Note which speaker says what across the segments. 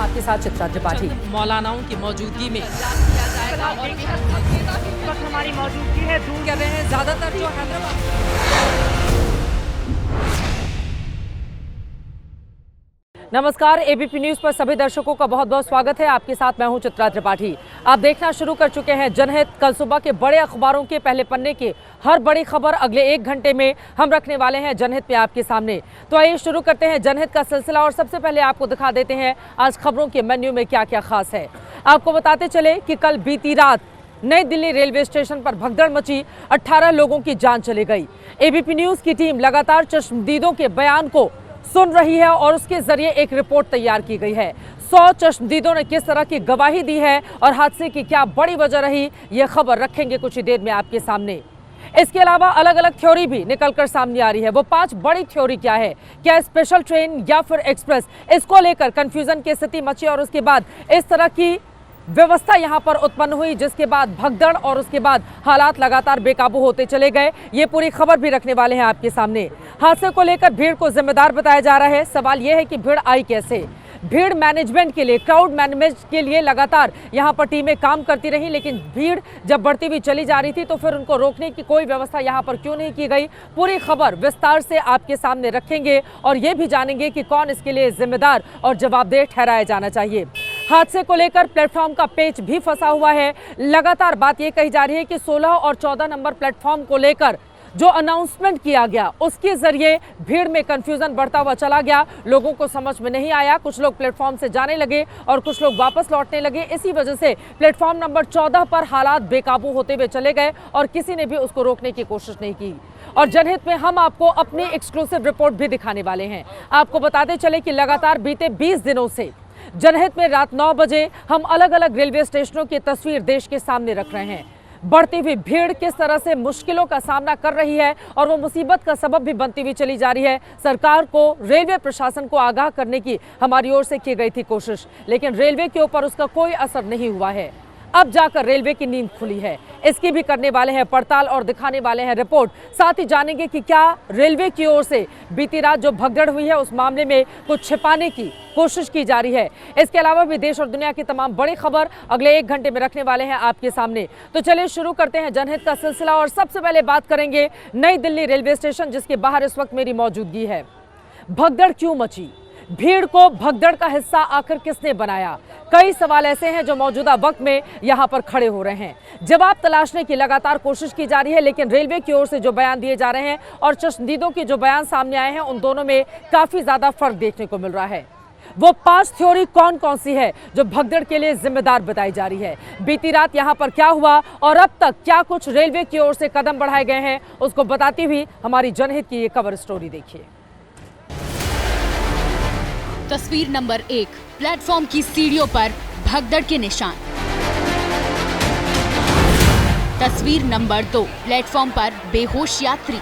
Speaker 1: आपके साथ चित्रा त्रिपाठी।
Speaker 2: मौलानाओं की मौजूदगी में
Speaker 3: हमारी मौजूदगी है दूर
Speaker 2: कर रहे हैं ज्यादातर जो हैदराबाद।
Speaker 1: नमस्कार, एबीपी न्यूज पर सभी दर्शकों का बहुत बहुत स्वागत है। आपके साथ मैं हूं चित्रा त्रिपाठी। आप देखना शुरू कर चुके हैं जनहित। कल सुबह के बड़े अखबारों के पहले पन्ने की हर बड़ी खबर अगले 1 घंटे में हम रखने वाले हैं जनहित में आपके सामने। तो आइए शुरू करते हैं जनहित का सिलसिला और सबसे पहले आपको दिखा देते हैं आज खबरों के मेन्यू में क्या क्या खास है। आपको बताते चले कि कल बीती रात नई दिल्ली रेलवे स्टेशन पर भगदड़ मची, 18 लोगों की जान चली गई। एबीपी न्यूज की टीम लगातार चश्मदीदों के बयान को सुन रही है और उसके जरिए एक रिपोर्ट तैयार की गई है। 100 चश्मदीदों ने किस तरह की गवाही दी है और हादसे की क्या बड़ी वजह रही, ये खबर रखेंगे कुछ ही देर में आपके सामने। इसके अलावा अलग अलग थ्योरी भी निकलकर सामने आ रही है। वो 5 बड़ी थ्योरी क्या है, क्या स्पेशल ट्रेन या फिर एक्सप्रेस, इसको लेकर कंफ्यूजन की स्थिति मची और उसके बाद इस तरह की व्यवस्था यहां पर उत्पन्न हुई, जिसके बाद भगदड़ और उसके बाद हालात लगातार बेकाबू होते चले गए। ये पूरी खबर भी रखने वाले हैं आपके सामने। हादसे को लेकर भीड़ को जिम्मेदार बताया जा रहा है। सवाल यह है कि भीड़ आई कैसे। भीड़ मैनेजमेंट के लिए, क्राउड मैनेजमेंट के लिए लगातार यहां पर टीमें काम करती रही, लेकिन भीड़ जब बढ़ती हुई चली जा रही थी तो फिर उनको रोकने की कोई व्यवस्था यहां पर क्यों नहीं की गई। पूरी खबर विस्तार से आपके सामने रखेंगे और ये भी जानेंगे कि कौन इसके लिए जिम्मेदार और जवाबदेह ठहराया जाना चाहिए। हादसे को लेकर प्लेटफॉर्म का पेच भी फंसा हुआ है। लगातार बात यह कही जा रही है कि 16 और 14 नंबर प्लेटफॉर्म को लेकर जो अनाउंसमेंट किया गया उसके जरिए भीड़ में कंफ्यूजन बढ़ता हुआ चला गया। लोगों को समझ में नहीं आया, कुछ लोग प्लेटफॉर्म से जाने लगे और कुछ लोग वापस लौटने लगे। इसी वजह से प्लेटफॉर्म नंबर 14 पर हालात बेकाबू होते हुए चले गए और किसी ने भी उसको रोकने की कोशिश नहीं की। और जनहित में हम आपको अपनी एक्सक्लूसिव रिपोर्ट भी दिखाने वाले हैं। आपको बताते चले कि लगातार बीते 20 दिनों से जनहित में रात 9 बजे हम अलग अलग रेलवे स्टेशनों की तस्वीर देश के सामने रख रहे हैं। बढ़ती हुई भीड़ किस तरह से मुश्किलों का सामना कर रही है और वो मुसीबत का सबब भी बनती हुई चली जा रही है। सरकार को, रेलवे प्रशासन को आगाह करने की हमारी ओर से की गई थी कोशिश, लेकिन रेलवे के ऊपर उसका कोई असर नहीं हुआ है। अब जाकर रेलवे की नींद खुली है। इसकी भी करने वाले हैं पड़ताल और दिखाने वाले हैं रिपोर्ट। साथ ही जानेंगे कि क्या रेलवे की ओर से बीती रात जो भगदड़ हुई है उस मामले में कुछ छिपाने की कोशिश की जा रही है। इसके अलावा भी देश और दुनिया की तमाम बड़ी खबर अगले 1 घंटे में रखने वाले हैं आपके सामने। तो चलिए शुरू करते हैं जनहित का सिलसिला और सबसे पहले बात करेंगे नई दिल्ली रेलवे स्टेशन, जिसके बाहर इस वक्त मेरी मौजूदगी है। भगदड़ क्यों मची, भीड़ को भगदड़ का हिस्सा आखिर किसने बनाया, कई सवाल ऐसे हैं जो मौजूदा वक्त में यहां पर खड़े हो रहे हैं। जवाब तलाशने की लगातार कोशिश की जा रही है, लेकिन रेलवे की ओर से जो बयान दिए जा रहे हैं और चश्मदीदों के जो बयान सामने आए हैं उन दोनों में काफी ज्यादा फर्क देखने को मिल रहा है। वो 5 थ्योरी कौन कौन सी है जो भगदड़ के लिए जिम्मेदार बताई जा रही है, बीती रात यहां पर क्या हुआ और अब तक क्या कुछ रेलवे की ओर से कदम बढ़ाए गए हैं, उसको बताती हुई हमारी जनहित की ये कवर स्टोरी देखिए।
Speaker 4: तस्वीर नंबर 1, प्लेटफॉर्म की सीढ़ियों पर भगदड़ के निशान। तस्वीर नंबर 2, प्लेटफॉर्म पर बेहोश यात्री।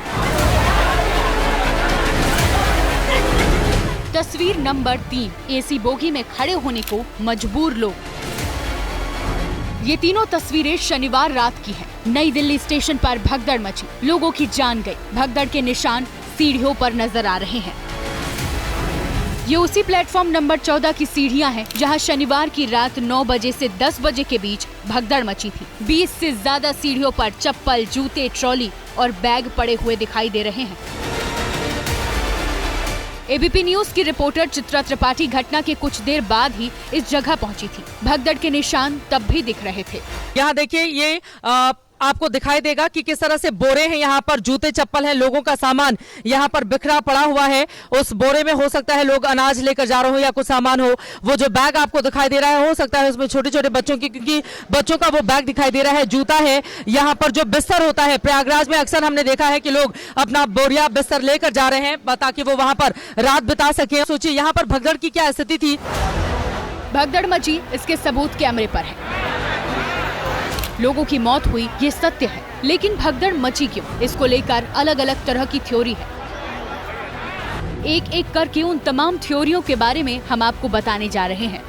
Speaker 4: तस्वीर नंबर 3, एसी बोगी में खड़े होने को मजबूर लोग। ये तीनों तस्वीरें शनिवार रात की हैं। नई दिल्ली स्टेशन पर भगदड़ मची, लोगों की जान गई। भगदड़ के निशान सीढ़ियों पर नजर आ रहे हैं। ये उसी प्लेटफॉर्म नंबर 14 की सीढ़ियां हैं जहां शनिवार की रात 9 बजे से 10 बजे के बीच भगदड़ मची थी। 20 से ज्यादा सीढ़ियों पर चप्पल, जूते, ट्रॉली और बैग पड़े हुए दिखाई दे रहे हैं। एबीपी न्यूज की रिपोर्टर चित्रा त्रिपाठी घटना के कुछ देर बाद ही इस जगह पहुंची थी। भगदड़ के निशान तब भी दिख रहे थे।
Speaker 2: यहाँ देखिए, ये आपको दिखाई देगा कि किस तरह से बोरे हैं, यहाँ पर जूते चप्पल हैं, लोगों का सामान यहाँ पर बिखरा पड़ा हुआ है। उस बोरे में हो सकता है लोग अनाज लेकर जा रहे हो या कुछ सामान हो। वो जो बैग आपको दिखाई दे रहा है हो सकता है उसमें छोटे छोटे बच्चों की, क्योंकि बच्चों का वो बैग दिखाई दे रहा है। जूता है, यहाँ पर जो बिस्तर होता है, प्रयागराज में अक्सर हमने देखा है कि लोग अपना बोरिया बिस्तर लेकर जा रहे हैं ताकि वो वहां पर रात बिता सके। सोचिए यहाँ पर भगदड़ की क्या स्थिति थी।
Speaker 4: भगदड़ मची, इसके सबूत कैमरे पर है। लोगों की मौत हुई, ये सत्य है, लेकिन भगदड़ मची क्यों, इसको लेकर अलग अलग तरह की थ्योरी है। एक एक करके उन तमाम थ्योरियों के बारे में हम आपको बताने जा रहे हैं।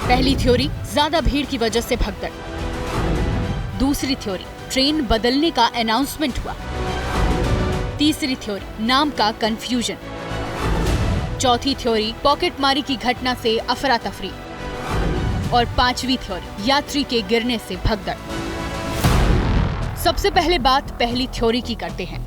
Speaker 4: पहली थ्योरी, ज्यादा भीड़ की वजह से भगदड़। दूसरी थ्योरी, ट्रेन बदलने का अनाउंसमेंट हुआ। तीसरी थ्योरी, नाम का कंफ्यूजन। चौथी थ्योरी पॉकेटमारी की घटना से अफरा तफरी और पांचवी थ्योरी यात्री के गिरने से भगदड़। सबसे पहले बात पहली थ्योरी की करते हैं।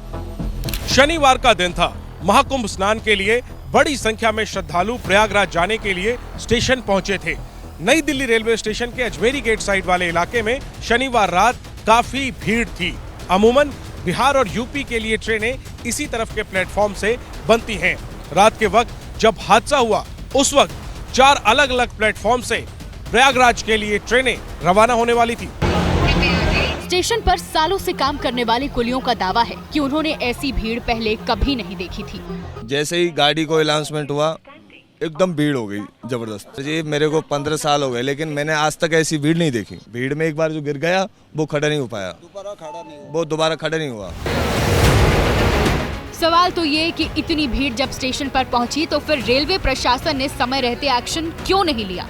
Speaker 5: शनिवार का दिन था। महाकुंभ स्नान के लिए बड़ी संख्या में श्रद्धालु प्रयागराज जाने के लिए स्टेशन पहुंचे थे। नई दिल्ली रेलवे स्टेशन के अजमेरी गेट साइड वाले इलाके में शनिवार रात काफी भीड़ थी। अमूमन बिहार और यूपी के लिए ट्रेनें इसी तरफ के प्लेटफॉर्म से बनती हैं। रात के वक्त जब हादसा हुआ उस वक्त 4 अलग अलग प्लेटफॉर्म से प्रयागराज के लिए ट्रेनें रवाना होने वाली थी।
Speaker 4: स्टेशन पर सालों से काम करने वाले कुलियों का दावा है कि उन्होंने ऐसी भीड़ पहले कभी नहीं देखी थी।
Speaker 6: जैसे ही गाड़ी को अनाउंसमेंट हुआ एकदम भीड़ हो गई जबरदस्त। जी मेरे को 15 साल हो गए लेकिन मैंने आज तक ऐसी भीड़ नहीं देखी। भीड़ में एक बार जो गिर गया वो खड़ा नहीं हो पाया, वो दोबारा खड़ा नहीं हुआ।
Speaker 4: सवाल तो ये कि इतनी भीड़ जब स्टेशन पर पहुंची तो फिर रेलवे प्रशासन ने समय रहते एक्शन क्यों नहीं लिया?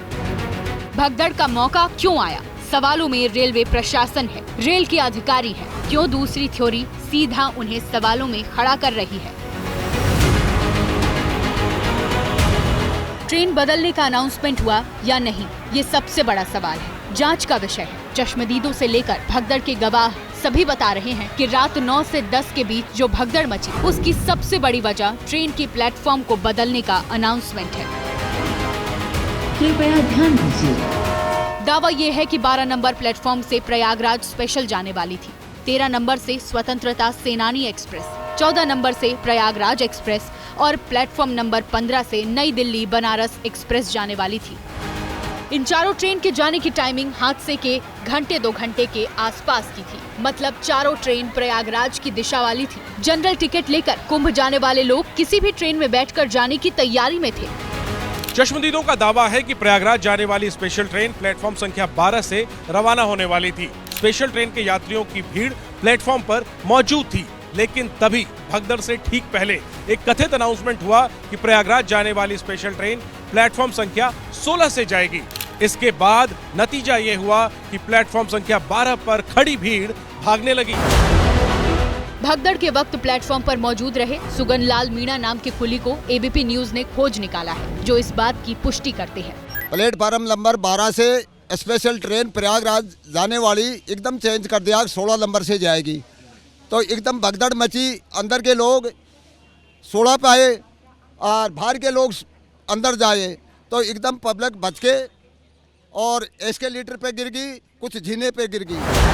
Speaker 4: भगदड़ का मौका क्यों आया? सवालों में रेलवे प्रशासन है, रेल के अधिकारी हैं। क्यों दूसरी थ्योरी सीधा उन्हें सवालों में खड़ा कर रही है? ट्रेन बदलने का अनाउंसमेंट हुआ या नहीं, ये सबसे बड़ा सवाल है, जांच का विषय है। चश्मदीदों से लेकर भगदड़ के गवाह सभी बता रहे हैं कि रात 9 से 10 के बीच जो भगदड़ मची उसकी सबसे बड़ी वजह ट्रेन की प्लेटफॉर्म को बदलने का अनाउंसमेंट है।
Speaker 7: कृपया ध्यान दीजिए।
Speaker 4: दावा ये है कि 12 नंबर प्लेटफॉर्म से प्रयागराज स्पेशल जाने वाली थी, 13 नंबर से स्वतंत्रता सेनानी एक्सप्रेस, 14 नंबर से प्रयागराज एक्सप्रेस और प्लेटफॉर्म नंबर 15 से नई दिल्ली बनारस एक्सप्रेस जाने वाली थी। इन चारों ट्रेन के जाने की टाइमिंग हादसे के घंटे 2 घंटे के आसपास की थी। मतलब चारों ट्रेन प्रयागराज की दिशा वाली थी। जनरल टिकट लेकर कुंभ जाने वाले लोग किसी भी ट्रेन में बैठकर जाने की तैयारी में थे।
Speaker 5: चश्मदीदों का दावा है कि प्रयागराज जाने वाली स्पेशल ट्रेन प्लेटफॉर्म संख्या 12 से रवाना होने वाली थी। स्पेशल ट्रेन के यात्रियों की भीड़ प्लेटफॉर्म पर मौजूद थी, लेकिन तभी भगदड़ से ठीक पहले एक कथित अनाउंसमेंट हुआ कि प्रयागराज जाने वाली स्पेशल ट्रेन प्लेटफॉर्म संख्या 16 से जाएगी। इसके बाद नतीजा ये हुआ कि प्लेटफॉर्म संख्या 12 पर खड़ी भीड़ भागने लगी।
Speaker 4: भगदड़ के वक्त प्लेटफॉर्म पर मौजूद रहे सुगन लाल मीणा नाम के कुली को एबीपी न्यूज ने खोज निकाला है, जो इस बात की पुष्टि करते हैं।
Speaker 8: प्लेटफॉर्म नंबर 12 से स्पेशल ट्रेन प्रयागराज जाने वाली एकदम चेंज कर दिया, 16 नंबर से जाएगी। तो एकदम भगदड़ मची, अंदर के लोग 16 पे आए और बाहर के लोग अंदर जाए तो एकदम पब्लिक बच के और एस्केलेटर पे गिर गई, कुछ जीने पे गिर गई।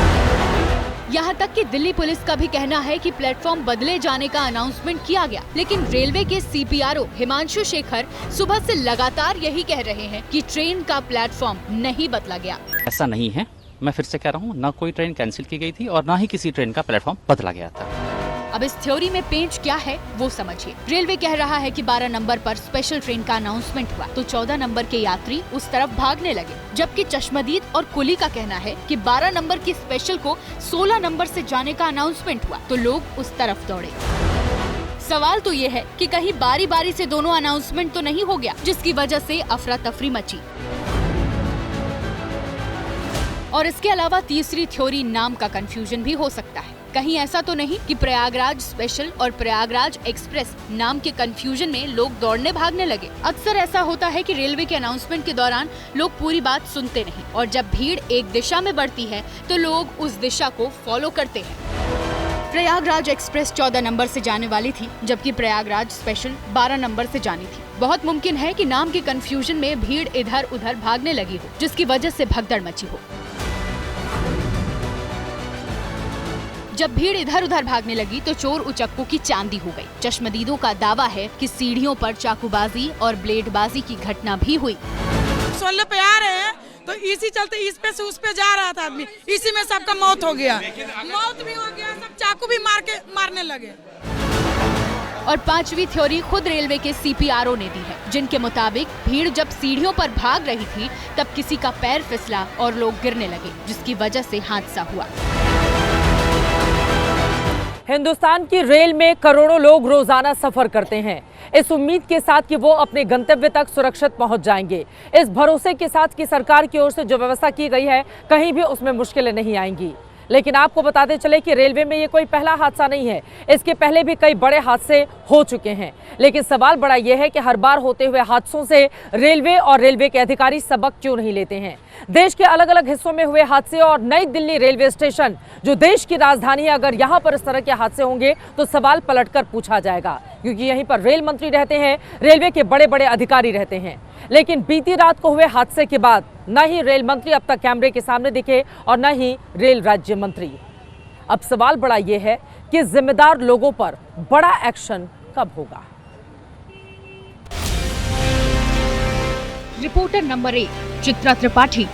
Speaker 4: यहाँ तक कि दिल्ली पुलिस का भी कहना है कि प्लेटफॉर्म बदले जाने का अनाउंसमेंट किया गया, लेकिन रेलवे के सीपीआरओ हिमांशु शेखर सुबह से लगातार यही कह रहे हैं कि ट्रेन का प्लेटफॉर्म नहीं बदला गया।
Speaker 9: ऐसा नहीं है, मैं फिर से कह रहा हूँ, ना कोई ट्रेन कैंसिल की गई थी और ना ही किसी ट्रेन का प्लेटफॉर्म बदला गया था।
Speaker 4: अब इस थ्योरी में पेंच क्या है वो समझिए। रेलवे कह रहा है कि 12 नंबर पर स्पेशल ट्रेन का अनाउंसमेंट हुआ तो 14 नंबर के यात्री उस तरफ भागने लगे, जबकि चश्मदीद और कुली का कहना है कि 12 नंबर की स्पेशल को 16 नंबर से जाने का अनाउंसमेंट हुआ तो लोग उस तरफ दौड़े। सवाल तो ये है कि कहीं बारी बारी से दोनों अनाउंसमेंट तो नहीं हो गया, जिसकी वजह से अफरा तफरी मची। और इसके अलावा तीसरी थ्योरी नाम का कंफ्यूजन भी हो सकता है। कहीं ऐसा तो नहीं कि प्रयागराज स्पेशल और प्रयागराज एक्सप्रेस नाम के कंफ्यूजन में लोग दौड़ने भागने लगे। अक्सर ऐसा होता है कि रेलवे के अनाउंसमेंट के दौरान लोग पूरी बात सुनते नहीं और जब भीड़ एक दिशा में बढ़ती है तो लोग उस दिशा को फॉलो करते हैं। प्रयागराज एक्सप्रेस 14 नंबर से जाने वाली थी, जबकि प्रयागराज स्पेशल 12 नंबर से जानी थी। बहुत मुमकिन है कि नाम के कंफ्यूजन में भीड़ इधर उधर भागने लगी हो, जिसकी वजह से भगदड़ मची हो। जब भीड़ इधर उधर भागने लगी तो चोर उचक्कों की चांदी हो गई। चश्मदीदों का दावा है कि सीढ़ियों पर चाकूबाजी और ब्लेडबाजी की घटना भी हुई।
Speaker 10: 16 पे आ रहे हैं तो इसी चलते इस पे से उस पे जा रहा था आदमी, इसी में सबका मौत हो गया, मौत भी हो गया, सब चाकू भी मारने लगे।
Speaker 4: और पांचवी थ्योरी खुद रेलवे के सीपीआरओ ने दी है, जिनके मुताबिक भीड़ जब सीढ़ियों पर भाग रही थी तब किसी का पैर फिसला और लोग गिरने लगे, जिसकी वजह से हादसा हुआ।
Speaker 1: हिंदुस्तान की रेल में करोड़ों लोग रोजाना सफर करते हैं, इस उम्मीद के साथ कि वो अपने गंतव्य तक सुरक्षित पहुंच जाएंगे। इस भरोसे के साथ कि सरकार की ओर से जो व्यवस्था की गई है कहीं भी उसमें मुश्किलें नहीं आएंगी। लेकिन आपको बताते चले कि रेलवे में ये कोई पहला हादसा नहीं है, इसके पहले भी कई बड़े हादसे हो चुके हैं। लेकिन सवाल बड़ा यह है कि हर बार होते हुए हादसों से रेलवे और रेलवे के अधिकारी सबक क्यों नहीं लेते हैं। देश के अलग अलग हिस्सों में हुए हादसे और नई दिल्ली रेलवे स्टेशन जो देश की राजधानी है, अगर यहाँ पर इस तरह के हादसे होंगे तो सवाल पलटकर पूछा जाएगा, क्योंकि यहीं पर रेल मंत्री रहते हैं, रेलवे के बड़े बड़े अधिकारी रहते हैं। लेकिन बीती रात को हुए हादसे के बाद न ही रेल मंत्री अब तक कैमरे के सामने दिखे और न ही रेल राज्य मंत्री। अब सवाल बड़ा यह है कि जिम्मेदार लोगों पर बड़ा एक्शन कब होगा।
Speaker 4: Reporter number 1 Chitra Tripathi.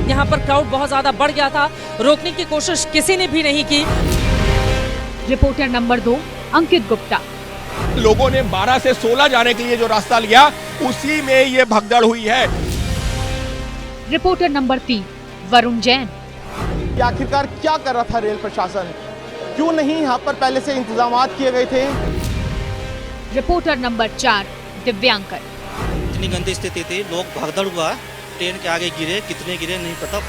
Speaker 1: यहाँ पर क्राउड बहुत ज्यादा बढ़ गया था, रोकने की कोशिश किसी ने भी नहीं की।
Speaker 4: रिपोर्टर नंबर 2 अंकित गुप्ता।
Speaker 11: लोगों ने 12 से 16 जाने के लिए जो रास्ता लिया उसी में ये भगदड़ हुई है।
Speaker 4: Reporter number 3 Varun Jain.
Speaker 11: आखिरकार क्या कर रहा था रेल प्रशासन, क्यों नहीं यहाँ पर पहले से इंतजाम किए गए थे।
Speaker 4: Reporter number 4 Divyankar.
Speaker 12: इतनी गंदी स्थिति थी, लोग भगदड़ हुआ, ट्रेन के आगे गिरे, कितने गिरे नहीं पता।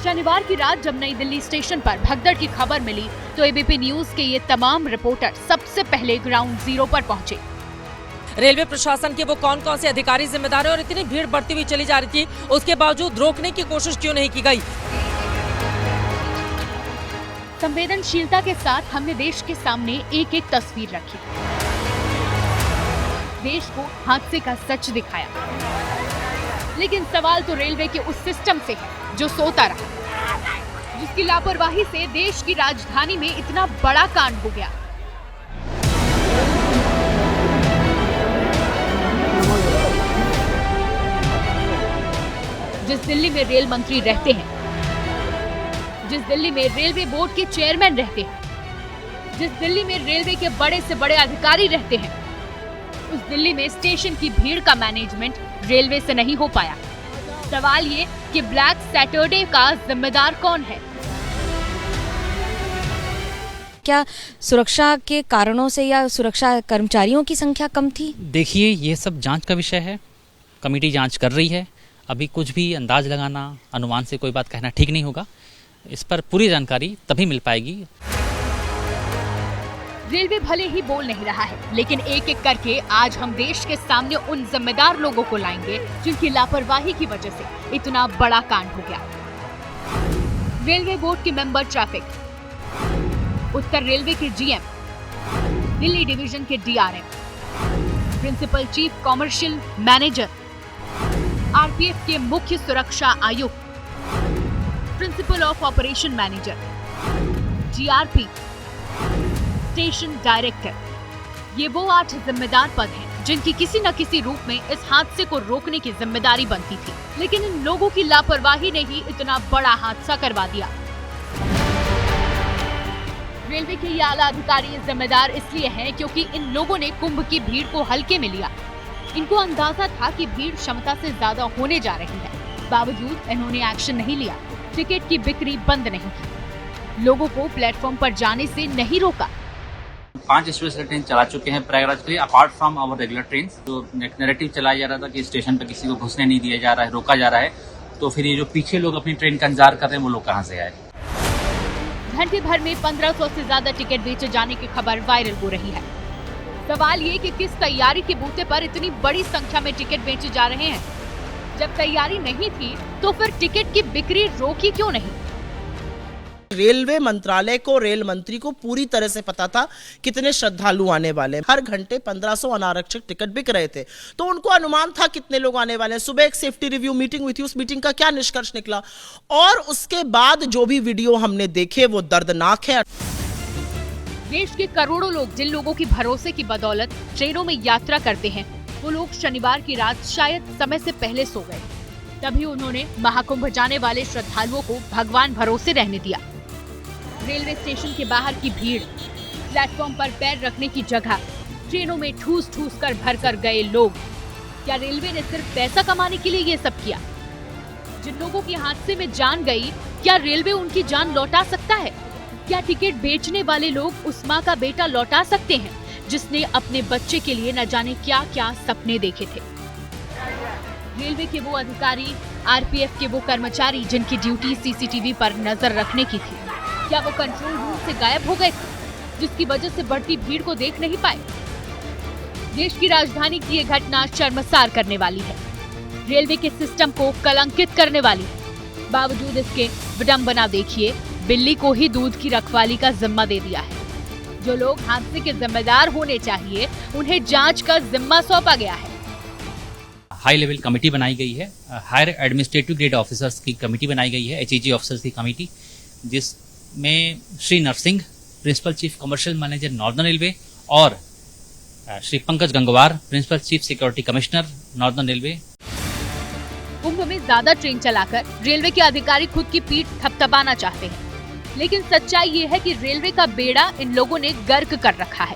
Speaker 4: शनिवार की रात जब नई दिल्ली स्टेशन पर भगदड़ की खबर मिली तो एबीपी न्यूज के ये तमाम रिपोर्टर सबसे पहले ग्राउंड जीरो पर पहुंचे।
Speaker 1: रेलवे प्रशासन के वो कौन कौन से अधिकारी जिम्मेदार हैं और इतनी भीड़ बढ़ती हुई चली जा रही थी, उसके बावजूद रोकने की कोशिश क्यों नहीं की गई।
Speaker 4: संवेदनशीलता के साथ हमने देश के सामने एक एक तस्वीर रखी, देश को हादसे का सच दिखाया। लेकिन सवाल तो रेलवे के उस सिस्टम से है जो सोता रहा, जिसकी लापरवाही से देश की राजधानी में इतना बड़ा कांड हो गया। जिस दिल्ली में रेल मंत्री रहते हैं, जिस दिल्ली में रेलवे बोर्ड के चेयरमैन रहते हैं, जिस दिल्ली में रेलवे के बड़े से बड़े अधिकारी रहते हैं, उस दिल्ली में स्टेशन की भीड़ का मैनेजमेंट रेलवे से नहीं हो पाया। सवाल ये कि ब्लैक सैटरडे का जिम्मेदार कौन है।
Speaker 13: क्या सुरक्षा के कारणों से या सुरक्षा कर्मचारियों की संख्या कम थी?
Speaker 9: देखिए, ये सब जांच का विषय है, कमेटी जांच कर रही है। अभी कुछ भी अंदाज लगाना, अनुमान से कोई बात कहना ठीक नहीं होगा। इस पर पूरी जानकारी तभी मिल पाएगी।
Speaker 4: रेलवे भले ही बोल नहीं रहा है, लेकिन एक एक करके आज हम देश के सामने उन जिम्मेदार लोगों को लाएंगे जिनकी लापरवाही की वजह से इतना बड़ा कांड हो गया। रेलवे बोर्ड के मेंबर ट्रैफिक, उत्तर रेलवे के जीएम, दिल्ली डिवीजन के DRM, principal chief commercial manager, RPF के मुख्य सुरक्षा आयुक्त, principal of operation manager, GRP, station director, ये वो 8 जिम्मेदार पद हैं जिनकी किसी न किसी रूप में इस हादसे को रोकने की जिम्मेदारी बनती थी। लेकिन इन लोगों की लापरवाही ने ही इतना बड़ा हादसा करवा दिया। रेलवे के ये आला अधिकारी जिम्मेदार इसलिए हैं क्योंकि इन लोगों ने कुंभ की भीड़ को हल्के में लिया। इनको अंदाजा था कि भीड़ क्षमता से ज्यादा होने जा रही है, बावजूद इन्होंने एक्शन नहीं लिया, टिकट की बिक्री बंद नहीं की, लोगों को प्लेटफॉर्म पर जाने से नहीं रोका।
Speaker 9: 5 स्पेशल ट्रेन चला चुके हैं प्रयागराज के लिए, apart from our regular train. तो नैरेटिव चलाया जा रहा था कि स्टेशन पर किसी को घुसने नहीं दिया जा रहा है, रोका जा रहा है, तो फिर ये जो पीछे लोग अपनी ट्रेन का इंतजार कर रहे हैं वो लोग कहाँ से आए।
Speaker 4: घंटे भर में 1500 से ज्यादा टिकट बेचे जाने की खबर वायरल हो रही है। सवाल ये कि किस तैयारी के बूते पर इतनी बड़ी संख्या में टिकट बेचे जा रहे हैं। जब तैयारी नहीं थी तो फिर टिकट की बिक्री रोकी क्यों नहीं।
Speaker 14: रेलवे मंत्रालय को, रेल मंत्री को पूरी तरह से पता था कितने श्रद्धालु आने वाले हैं। हर घंटे 1500 अनारक्षित टिकट बिक रहे थे, तो उनको अनुमान था कितने लोग आने वाले हैं। सुबह एक सेफ्टी रिव्यू मीटिंग हुई थी, उस मीटिंग का क्या निष्कर्ष निकला और उसके बाद जो भी वीडियो हमने देखे वो दर्दनाक है।
Speaker 4: देश के करोड़ों लोग जिन लोगों की भरोसे की बदौलत ट्रेनों में यात्रा करते हैं, वो लोग शनिवार की रात शायद समय से पहले सो गए। तभी उन्होंने महाकुंभ जाने वाले श्रद्धालुओं को भगवान भरोसे रहने दिया। रेलवे स्टेशन के बाहर की भीड़, प्लेटफॉर्म पर पैर रखने की जगह, ट्रेनों में ठूस ठूस कर भर कर गए लोग। क्या रेलवे ने सिर्फ पैसा कमाने के लिए ये सब किया? जिन लोगों की हादसे में जान गई, क्या रेलवे उनकी जान लौटा सकता है? क्या टिकट बेचने वाले लोग उस माँ का बेटा लौटा सकते हैं जिसने अपने बच्चे के लिए न जाने क्या क्या सपने देखे थे? रेलवे के वो अधिकारी, आरपीएफ के वो कर्मचारी जिनकी ड्यूटी सीसीटीवी पर नजर रखने की थी, क्या वो कंट्रोल रूम से गायब हो गए, जिसकी वजह से बढ़ती भीड़ को देख नहीं पाए? देश की राजधानी की ये घटना शर्मसार करने वाली है, रेलवे के सिस्टम को कलंकित करने वाली है। बावजूद इसके विडंबना देखिए, बिल्ली को ही दूध की रखवाली का जिम्मा दे दिया है। जो लोग हादसे के जिम्मेदार होने चाहिए, उन्हें जांच का जिम्मा सौंपा गया है।
Speaker 9: हाई लेवल कमेटी बनाई गई है, हायर एडमिनिस्ट्रेटिव ग्रेड ऑफिसर्स की कमेटी बनाई गई है, एचईजी ऑफिसर्स की कमेटी, जिसमें Shri Narsingh, principal chief commercial manager northern railway, और Shri Pankaj Gangwar, principal chief security commissioner northern railway.
Speaker 4: Kumbh में ज्यादा ट्रेन चलाकर रेलवे के अधिकारी खुद की पीठ थपथपाना चाहते हैं, लेकिन सच्चाई ये है कि रेलवे का बेड़ा इन लोगों ने गर्क कर रखा है।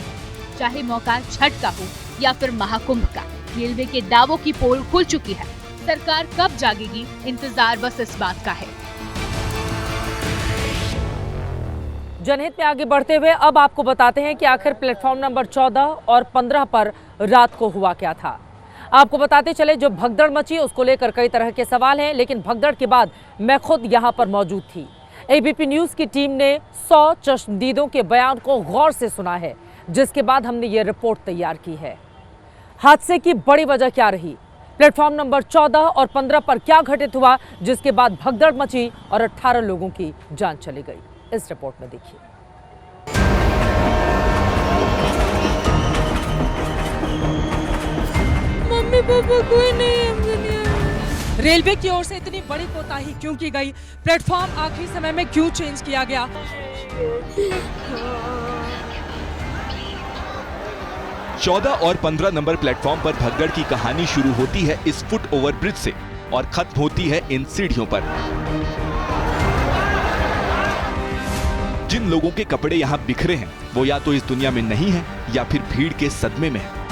Speaker 4: चाहे मौका छठ का हो या फिर महाकुंभ का, रेलवे के दावों की पोल खुल चुकी है। सरकार कब जागेगी, इंतजार बस इस बात का है।
Speaker 1: जनहित में आगे बढ़ते हुए अब आपको बताते हैं कि आखिर प्लेटफॉर्म नंबर 14 और 15 पर रात को हुआ क्या था। आपको बताते चले, जो भगदड़ मची उसको लेकर कई तरह के सवाल हैं, लेकिन भगदड़ के बाद मैं खुद यहां पर मौजूद थी। एबीपी न्यूज की टीम ने 100 चश्मदीदों के बयान को गौर से सुना है, जिसके बाद हमने ये रिपोर्ट तैयार की है। हादसे की बड़ी वजह क्या रही, प्लेटफॉर्म नंबर 14 और 15 पर क्या घटित हुआ, जिसके बाद भगदड़ मची और 18 लोगों की जान चली गई, इस रिपोर्ट में देखिए।
Speaker 10: मम्मी पापा कोई नहीं है दुनिया में।
Speaker 2: रेलवे की ओर से इतनी बड़ी कोताही क्यों की गई? प्लेटफॉर्म आखिरी समय में क्यों चेंज किया गया?
Speaker 15: 14 और 15 नंबर प्लेटफॉर्म पर भगदड़ की कहानी शुरू होती है इस फुट ओवर ब्रिज से और खत्म होती है इन सीढ़ियों पर। जिन लोगों के कपड़े यहाँ बिखरे हैं, वो या तो इस दुनिया में नहीं है या फिर भीड़ के सदमे में है।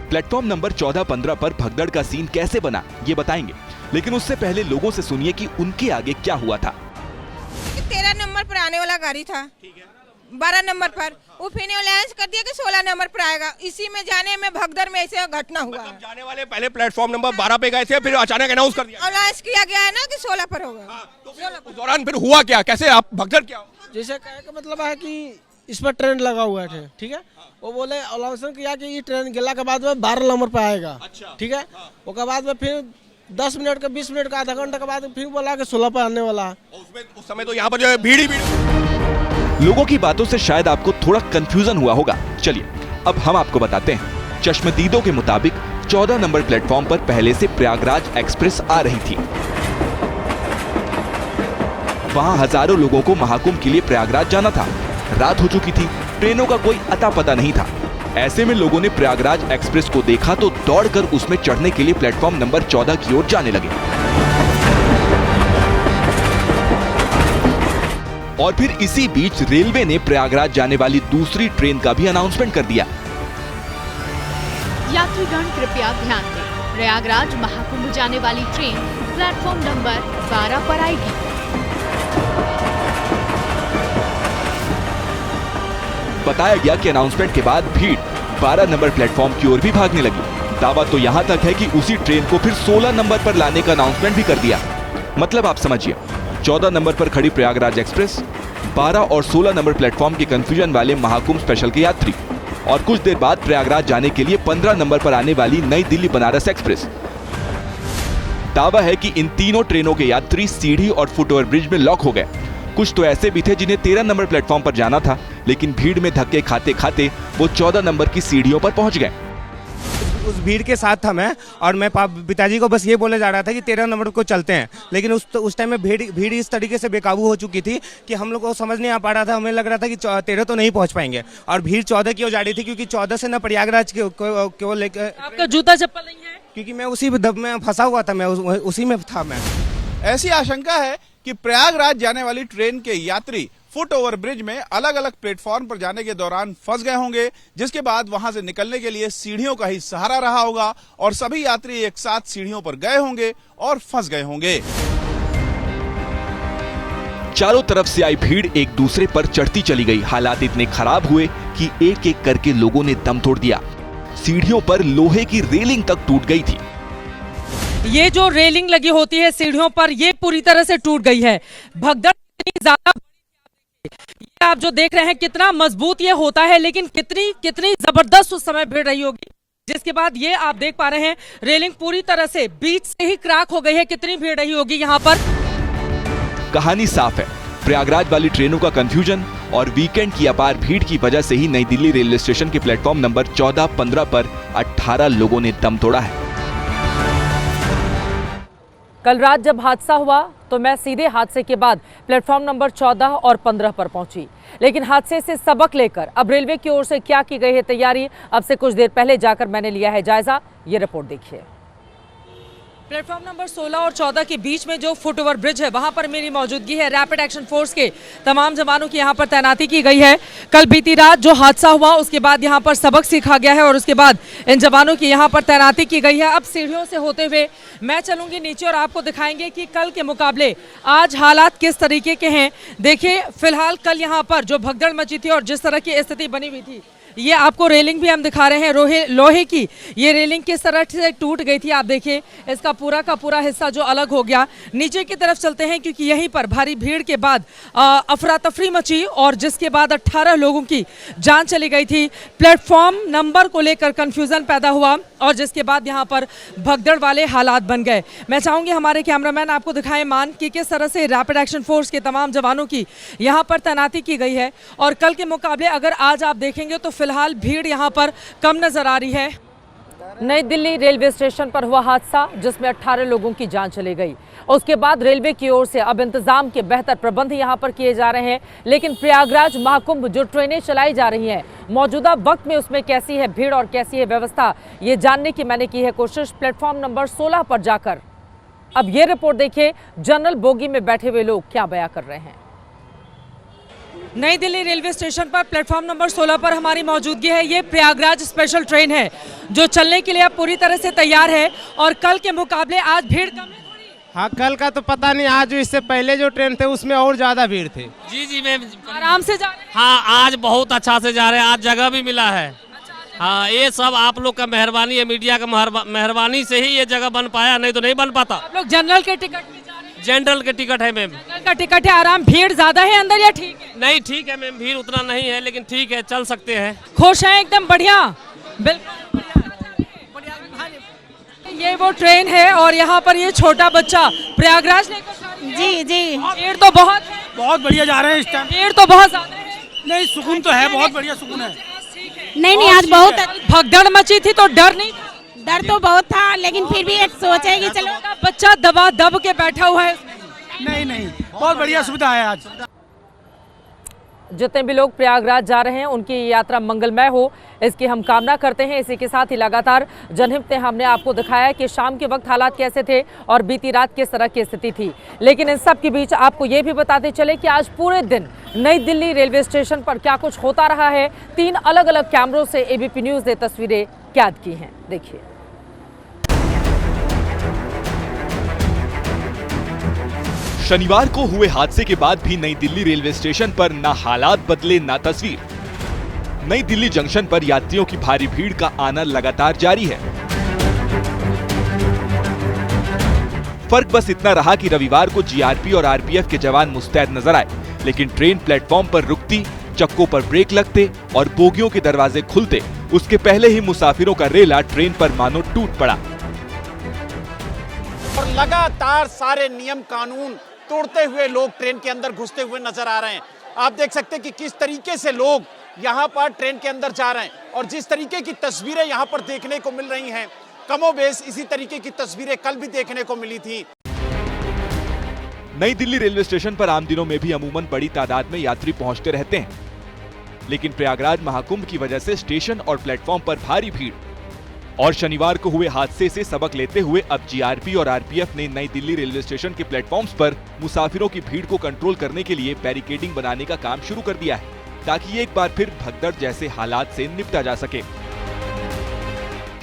Speaker 15: प्लेटफॉर्म नंबर 14-15 पर भगदड़ का सीन कैसे बना, ये बताएंगे, लेकिन उससे पहले लोगों से सुनिए कि उनके आगे क्या हुआ था।
Speaker 10: 13 नंबर पर आने वाला गाड़ी था, 12 नंबर पर वो फिर अलायंस कर दिया कि 16 नंबर पर आएगा। इसी में जाने में भगदड़ में ऐसे घटना हुआ।
Speaker 5: मतलब जाने वाले पहले प्लेटफॉर्म नंबर 12 पे गए थे, फिर अचानक अनाउंस कर दिया,
Speaker 10: अलायंस किया गया है ना कि 16 पर होगा।
Speaker 5: तो उस दौरान फिर हुआ क्या, कैसे आप भगदड़ क्या?
Speaker 14: जैसे कहने का मतलब है कि इस पर ट्रेन लगा हुआ है, ठीक है। वो बोले अनाउंस किया कि ये ट्रेन गिला के बाद में 12 नंबर पर आएगा, ठीक है। उसके बाद में फिर 10 मिनट का 20 मिनट का आधा घंटा के बाद फिर बोला कि 16 पर आने वाला है।
Speaker 5: उस समय तो यहाँ पर जो है भीड़ ही भीड़।
Speaker 15: लोगों की बातों से शायद आपको थोड़ा कंफ्यूजन हुआ होगा। चलिए अब हम आपको बताते हैं। चश्मदीदों के मुताबिक 14 नंबर प्लेटफॉर्म पर पहले से प्रयागराज एक्सप्रेस आ रही थी। वहां हजारों लोगों को महाकुंभ के लिए प्रयागराज जाना था। रात हो चुकी थी, ट्रेनों का कोई अता पता नहीं था। ऐसे में लोगों ने प्रयागराज एक्सप्रेस को देखा तो दौड़कर उसमें चढ़ने के लिए प्लेटफॉर्म नंबर 14 की ओर जाने लगे। और फिर इसी बीच रेलवे ने प्रयागराज जाने वाली दूसरी ट्रेन का भी अनाउंसमेंट कर दिया।
Speaker 4: यात्रीगण कृपया ध्यान दें, प्रयागराज महाकुंभ जाने वाली ट्रेन प्लेटफॉर्म नंबर 12 पर आएगी।
Speaker 15: बताया गया कि अनाउंसमेंट के बाद भीड़ 12 नंबर प्लेटफॉर्म की ओर भी भागने लगी। दावा तो यहाँ तक है कि उसी ट्रेन को फिर 16 नंबर पर लाने का अनाउंसमेंट भी कर दिया। मतलब आप समझिए, 14 नंबर पर खड़ी प्रयागराज एक्सप्रेस, 12 और 16 नंबर प्लेटफॉर्म के कंफ्यूजन वाले महाकुंभ स्पेशल के यात्री, और कुछ देर बाद प्रयागराज जाने के लिए 15 नंबर पर आने वाली नई दिल्ली बनारस एक्सप्रेस। दावा है कि इन तीनों ट्रेनों के यात्री सीढ़ी और फुट ओवर ब्रिज में लॉक हो गए। कुछ तो ऐसे भी थे जिन्हें 13 नंबर प्लेटफॉर्म पर जाना था, लेकिन भीड़ में धक्के खाते खाते वो 14 नंबर की सीढ़ियों पर पहुंच गए।
Speaker 16: उस भीड़ के साथ था मैं, और मैं पिताजी को बस ये बोले जा रहा था कि 13 नंबर को चलते हैं, लेकिन उस टाइम में भीड़ इस तरीके से बेकाबू हो चुकी थी कि हम लोग को समझ नहीं आ पा रहा था। हमें लग रहा था कि 13 तो नहीं पहुंच पाएंगे, और भीड़ 14 की ओर जा रही थी, क्योंकि 14 से ना प्रयागराज को लेकर।
Speaker 2: आपका जूता चप्पल नहीं है?
Speaker 16: क्योंकि मैं उसी दब में फंसा हुआ था, मैं उसी में था। मैं
Speaker 17: ऐसी आशंका है कि प्रयागराज जाने वाली ट्रेन के यात्री फुट ओवर ब्रिज में अलग अलग प्लेटफॉर्म पर जाने के दौरान फंस गए होंगे, जिसके बाद वहां से निकलने के लिए सीढ़ियों का ही सहारा रहा होगा और सभी यात्री एक साथ सीढ़ियों पर गए होंगे और फंस गए होंगे।
Speaker 15: चारों तरफ से आई भीड़ एक दूसरे पर चढ़ती चली गई। हालात इतने खराब हुए कि एक एक करके लोगों ने दम तोड़ दिया। सीढ़ियों पर लोहे की रेलिंग तक टूट गई थी।
Speaker 1: ये जो रेलिंग लगी होती है सीढ़ियों पर, ये पूरी तरह से टूट गई है। भगदड़ इतनी ज्यादा, ये आप जो देख रहे हैं कितना मजबूत ये होता है, लेकिन कितनी जबरदस्त उस समय भीड़ रही होगी। जिसके बाद ये आप देख पा रहे हैं रेलिंग पूरी तरह से बीच से ही क्रैक हो गई है। कितनी भीड़ रही होगी यहाँ पर।
Speaker 15: कहानी साफ है, प्रयागराज वाली ट्रेनों का कंफ्यूजन और वीकेंड की अपार भीड़ की वजह से ही नई दिल्ली रेलवे स्टेशन के प्लेटफॉर्म नंबर 14-15 पर 18 लोगों ने दम तोड़ा है।
Speaker 1: कल रात जब हादसा हुआ तो मैं सीधे हादसे के बाद प्लेटफॉर्म नंबर 14 और 15 पर पहुंची, लेकिन हादसे से सबक लेकर अब रेलवे की ओर से क्या की गई है तैयारी, अब से कुछ देर पहले जाकर मैंने लिया है जायजा। ये रिपोर्ट देखिए। प्लेटफॉर्म नंबर 16 और 14 के बीच में जो फुट ओवर ब्रिज है, वहां पर मेरी मौजूदगी है। रैपिड एक्शन फोर्स के तमाम जवानों की यहां पर तैनाती की गई है। कल बीती रात जो हादसा हुआ उसके बाद यहां पर सबक सीखा गया है और उसके बाद इन जवानों की यहां पर तैनाती की गई है। अब सीढ़ियों से होते हुए मैं चलूंगी नीचे और आपको दिखाएंगे कि कल के मुकाबले आज हालात किस तरीके के हैं। देखिए, फिलहाल कल यहाँ पर जो भगदड़ मची थी और जिस तरह की स्थिति बनी हुई थी, ये आपको रेलिंग भी हम दिखा रहे हैं। लोहे की ये रेलिंग किस तरह से टूट गई थी, आप देखिए इसका पूरा का पूरा हिस्सा जो अलग हो गया। नीचे की तरफ चलते हैं क्योंकि यहीं पर भारी भीड़ के बाद अफरा तफरी मची और जिसके बाद 18 लोगों की जान चली गई थी। प्लेटफॉर्म नंबर को लेकर कंफ्यूजन पैदा हुआ और जिसके बाद यहाँ पर भगदड़ वाले हालात बन गए। मैं चाहूंगी हमारे कैमरामैन आपको दिखाएं मान कि किस तरह से रैपिड एक्शन फोर्स के तमाम जवानों की यहाँ पर तैनाती की गई है और कल के मुकाबले अगर आज आप देखेंगे तो फिलहाल भीड़ यहाँ पर कम नजर आ रही है। नई दिल्ली रेलवे स्टेशन पर हुआ हादसा जिसमें 18 लोगों की जान चली गई। उसके बाद रेलवे की ओर से अब इंतजाम के बेहतर प्रबंध यहाँ पर किए जा रहे हैं, लेकिन प्रयागराज महाकुंभ जो ट्रेनें चलाई जा रही हैं मौजूदा वक्त में उसमें कैसी है भीड़ और कैसी है व्यवस्था, ये जानने की मैंने की है कोशिश प्लेटफॉर्म नंबर 16 पर जाकर। अब ये रिपोर्ट देखिए, जनरल बोगी में बैठे हुए लोग क्या बयां कर रहे हैं। नई दिल्ली रेलवे स्टेशन पर प्लेटफॉर्म नंबर 16 पर हमारी मौजूदगी है। ये प्रयागराज स्पेशल ट्रेन है जो चलने के लिए अब पूरी तरह से तैयार है और कल के मुकाबले आज भीड़ कम है।
Speaker 16: हाँ, कल का तो पता नहीं, आज इससे पहले जो ट्रेन थे उसमें और ज्यादा भीड़ थी।
Speaker 3: जी मैम,
Speaker 1: आराम से जा रहे हैं।
Speaker 3: हाँ, आज बहुत अच्छा से जा रहे हैं, आज जगह भी मिला है। हाँ, ये सब आप लोग का मेहरबानी है, मीडिया का मेहरबानी से ही ये जगह बन पाया, नहीं तो नहीं बन पाता।
Speaker 1: आप लोग जनरल के टिकट में जा रहे हैं?
Speaker 3: जनरल के टिकट है मैम।
Speaker 1: जनरल का टिकट है, आराम। भीड़ ज्यादा है अंदर या ठीक है?
Speaker 3: नहीं, ठीक है मैम, भीड़ उतना नहीं है लेकिन ठीक है, चल सकते हैं।
Speaker 1: खुश हैं एकदम? बढ़िया, बिल्कुल। ये वो ट्रेन है और यहाँ पर ये छोटा बच्चा प्रयागराज लेकर
Speaker 10: जी
Speaker 1: भीड़ तो बहुत
Speaker 3: बढ़िया जा रहे हैं इस टाइम।
Speaker 1: भीड़ तो बहुत ज्यादा है।
Speaker 3: नहीं, सुकून तो है, बहुत बढ़िया सुकून है।
Speaker 10: नहीं आज बहुत
Speaker 1: भगदड़ मची थी तो डर नहीं था?
Speaker 10: डर तो बहुत था लेकिन फिर भी एक सोचा कि चलो।
Speaker 1: बच्चा दबा दब के बैठा हुआ है।
Speaker 3: नहीं, बहुत बढ़िया सुविधा है आज।
Speaker 1: जितने भी लोग प्रयागराज जा रहे हैं उनकी यात्रा मंगलमय हो, इसकी हम कामना करते हैं। इसी के साथ ही लगातार जनहित ने हमने आपको दिखाया कि शाम के वक्त हालात कैसे थे और बीती रात किस तरह की स्थिति थी। लेकिन इन सब के बीच आपको ये भी बताते चले कि आज पूरे दिन नई दिल्ली रेलवे स्टेशन पर क्या कुछ होता रहा है। 3 अलग अलग कैमरों से एबीपी न्यूज ने तस्वीरें कैद की हैं, देखिए।
Speaker 15: शनिवार को हुए हादसे के बाद भी नई दिल्ली रेलवे स्टेशन पर ना हालात बदले ना तस्वीर। नई दिल्ली जंक्शन पर यात्रियों की भारी भीड़ का आना लगातार जारी है। फर्क बस इतना रहा कि रविवार को जीआरपी और आरपीएफ के जवान मुस्तैद नजर आए, लेकिन ट्रेन प्लेटफॉर्म पर रुकती, चक्कों पर ब्रेक लगते और बोगियों के दरवाजे खुलते उसके पहले ही मुसाफिरों का रेला ट्रेन पर मानो टूट पड़ा।
Speaker 17: और लगातार सारे नियम कानून तोड़ते हुए लोग ट्रेन के अंदर घुसते हुए नजर आ रहे हैं। आप देख सकते हैं कि किस तरीके से लोग यहाँ पर ट्रेन के अंदर जा रहे हैं और जिस तरीके की तस्वीरें यहाँ पर देखने को मिल रही हैं, कमोबेश इसी तरीके की तस्वीरें कल भी देखने को मिली थी।
Speaker 15: नई दिल्ली रेलवे स्टेशन पर आम दिनों में भी अमूमन बड़ी तादाद में यात्री पहुंचते रहते हैं, लेकिन प्रयागराज महाकुंभ की वजह से स्टेशन और प्लेटफॉर्म पर भारी भीड़। और शनिवार को हुए हादसे से सबक लेते हुए अब जीआरपी और आरपीएफ ने नई दिल्ली रेलवे स्टेशन के प्लेटफॉर्म्स पर मुसाफिरों की भीड़ को कंट्रोल करने के लिए बैरिकेडिंग बनाने का काम शुरू कर दिया है, ताकि एक बार फिर भगदड़ जैसे हालात से निपटा जा सके।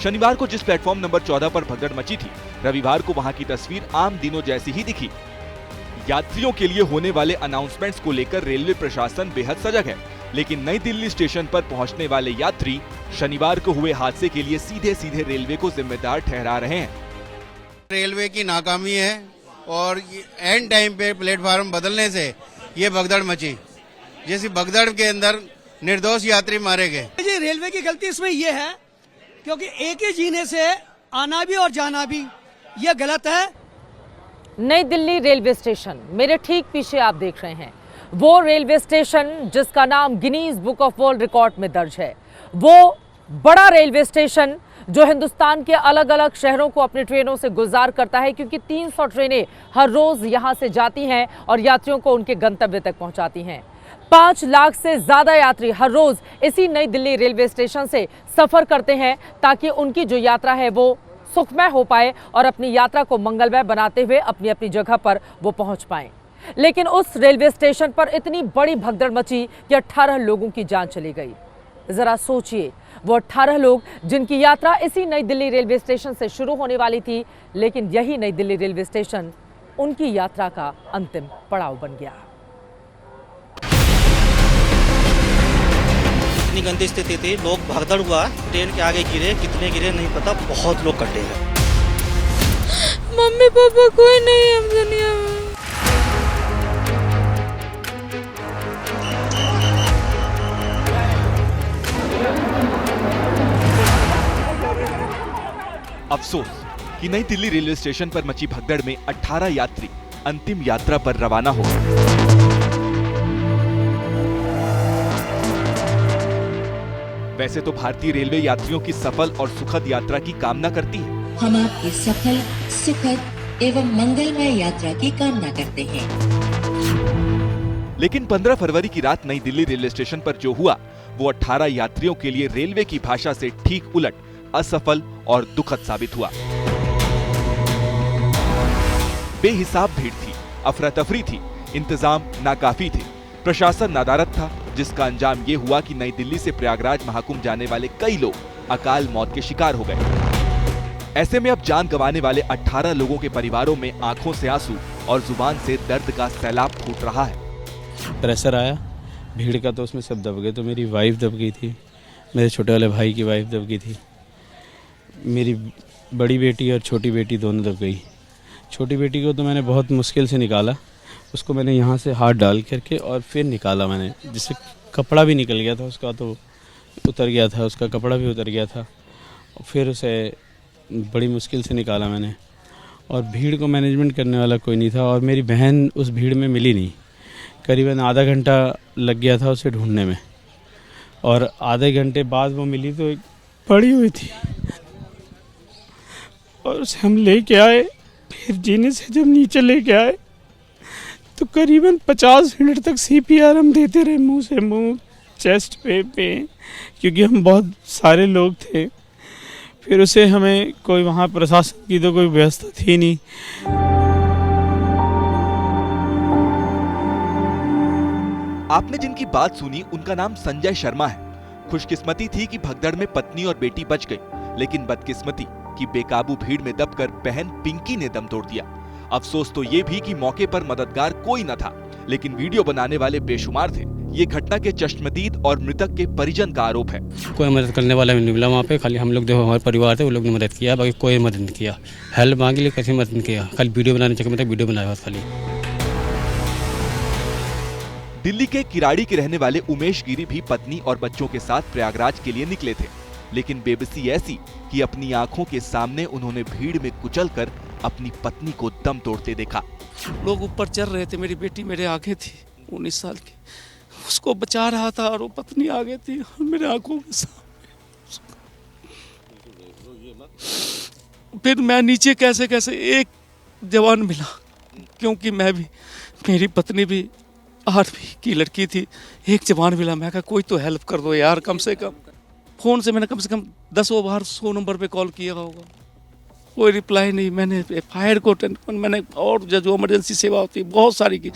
Speaker 15: शनिवार को जिस प्लेटफॉर्म नंबर 14 पर भगदड़ मची थी, रविवार को वहां की तस्वीर आम दिनों जैसी ही दिखी। यात्रियों के लिए होने वाले अनाउंसमेंट्स को लेकर रेलवे प्रशासन बेहद सजग है, लेकिन नई दिल्ली स्टेशन पर पहुंचने वाले यात्री शनिवार को हुए हादसे के लिए सीधे सीधे रेलवे को जिम्मेदार ठहरा रहे हैं।
Speaker 18: रेलवे की नाकामी है और एंड टाइम पे प्लेटफार्म बदलने से ये भगदड़ मची, जैसी भगदड़ के अंदर निर्दोष यात्री मारे गए।
Speaker 19: जी रेलवे की गलती इसमें ये है क्योंकि एक ही जीने से आना भी और जाना भी ये गलत है।
Speaker 1: नई दिल्ली रेलवे स्टेशन मेरे ठीक पीछे आप देख रहे हैं, वो रेलवे स्टेशन जिसका नाम Guinness book of world record में दर्ज है। वो बड़ा रेलवे स्टेशन जो हिंदुस्तान के अलग अलग शहरों को अपनी ट्रेनों से गुलजार करता है, क्योंकि 300 ट्रेनें हर रोज यहां से जाती हैं और यात्रियों को उनके गंतव्य तक पहुंचाती हैं। 5 लाख से ज्यादा यात्री हर रोज इसी नई दिल्ली रेलवे स्टेशन से सफर करते हैं ताकि उनकी जो यात्रा है वो सुखमय हो पाए और अपनी यात्रा को मंगलमय बनाते हुए अपनी अपनी जगह पर वो पहुंच पाएं। लेकिन उस रेलवे स्टेशन पर इतनी बड़ी भगदड़ मची कि 18 लोगों की जान चली गई। जरा सोचिए, वो 18 लोग जिनकी यात्रा इसी नई दिल्ली रेलवे स्टेशन से शुरू होने वाली थी, लेकिन यही नई दिल्ली रेलवे स्टेशन उनकी यात्रा का अंतिम पड़ाव बन गया।
Speaker 12: इतनी गंदी स्थिति थी, लोग भगदड़ हुआ, ट्रेन के आगे गिरे, कितने गिरे नहीं पता, बहुत लोग कटे हैं।
Speaker 10: मम्मी पापा कोई नहीं हम दुनिया में।
Speaker 15: अफसोस कि नई दिल्ली रेलवे स्टेशन पर मची भगदड़ में 18 यात्री अंतिम यात्रा पर रवाना हो गए। वैसे तो भारतीय रेलवे यात्रियों की सफल और सुखद यात्रा की कामना करती है।
Speaker 7: हम आपकी सफल, सुखद एवं मंगलमय यात्रा की कामना करते हैं।
Speaker 15: लेकिन 15 फरवरी की रात नई दिल्ली रेलवे स्टेशन पर जो हुआ वो 18 यात्रियों के लिए रेलवे की भाषा से ठीक उलट असफल और दुखद साबित हुआ। बेहिसाब भीड़ थी, अफरा तफरी थी, इंतजाम नाकाफी थे, प्रशासन नादारत था, जिसका अंजाम ये हुआ कि नई दिल्ली से प्रयागराज महाकुंभ जाने वाले कई लोग अकाल मौत के शिकार हो गए। ऐसे में अब जान गंवाने वाले 18 लोगों के परिवारों में आंखों से आंसू और जुबान से दर्द का सैलाब फूट रहा है।
Speaker 20: प्रेशर आया भीड़ का तो उसमें सब दब गए। तो मेरी वाइफ दब गई थी, मेरे छोटे वाले भाई की वाइफ दब गई थी, मेरी बड़ी बेटी और छोटी बेटी दोनों दब गई। छोटी बेटी को तो मैंने बहुत मुश्किल से निकाला, उसको मैंने यहाँ से हाथ डाल करके और फिर निकाला मैंने, जिससे कपड़ा भी निकल गया था उसका, तो उतर गया था, उसका कपड़ा भी उतर गया था। फिर उसे बड़ी मुश्किल से निकाला मैंने, और भीड़ को मैनेजमेंट करने वाला कोई नहीं था, और मेरी बहन उस भीड़ में मिली नहीं। करीबन आधा घंटा लग गया था उसे ढूंढने में, और आधे घंटे बाद वो मिली तो एक पड़ी हुई थी, और उसे हम लेके आए। फिर जीने से जब नीचे लेके आए तो करीबन 50 मिनट तक CPR हम देते रहे, मुंह से मुंह, चेस्ट पे, क्योंकि हम बहुत सारे लोग थे। फिर उसे हमें कोई वहाँ प्रशासन की तो कोई व्यवस्था थी नहीं।
Speaker 15: आपने जिनकी बात सुनी उनका नाम संजय शर्मा है। खुशकिस्मती थी कि भगदड़ में पत्नी और बेटी बच गई, लेकिन बदकिस्मती कि बेकाबू भीड़ में दबकर बहन पिंकी ने दम तोड़ दिया। अफसोस तो ये भी कि मौके पर मददगार कोई न था, लेकिन वीडियो बनाने वाले बेशुमार थे। ये घटना के चश्मदीद और मृतक के परिजन का आरोप है।
Speaker 20: कोई मदद करने वाला नहीं मिला वहाँ पे, खाली हम लोग देखो हमारे परिवार थे, वो लोग ने मदद किया, बाकी कोई मदद नहीं किया। हेल्प मांगी ले, कैसे मदद नहीं किया, खाली वीडियो बनाने चक्कर में वीडियो बनाया खाली।
Speaker 15: दिल्ली के किराड़ी के रहने वाले उमेश गिरी भी पत्नी और बच्चों के साथ प्रयागराज के लिए निकले थे, लेकिन बेबसी ऐसी कि अपनी आंखों के सामने उन्होंने भीड़ में कुचलकर अपनी पत्नी को दम तोड़ते देखा।
Speaker 21: लोग ऊपर चढ़ रहे थे, मेरी बेटी मेरे आगे थी, 19 साल की, उसको बचा रहा था, और वो पत्नी आगे थी और मेरे आंखों के सामने। फिर मैं नीचे कैसे कैसे एक जवान मिला, क्योंकि मैं भी, मेरी पत्नी भी 8वीं की लड़की थी। एक जवान मिला, मैं कहा कोई तो हेल्प कर दो यार, कम से कम। फ़ोन से कम 10 बार 100 नंबर पे कॉल किया होगा, कोई रिप्लाई नहीं। मैंने फायर को मैंने, और जो इमरजेंसी सेवा होती है बहुत सारी की।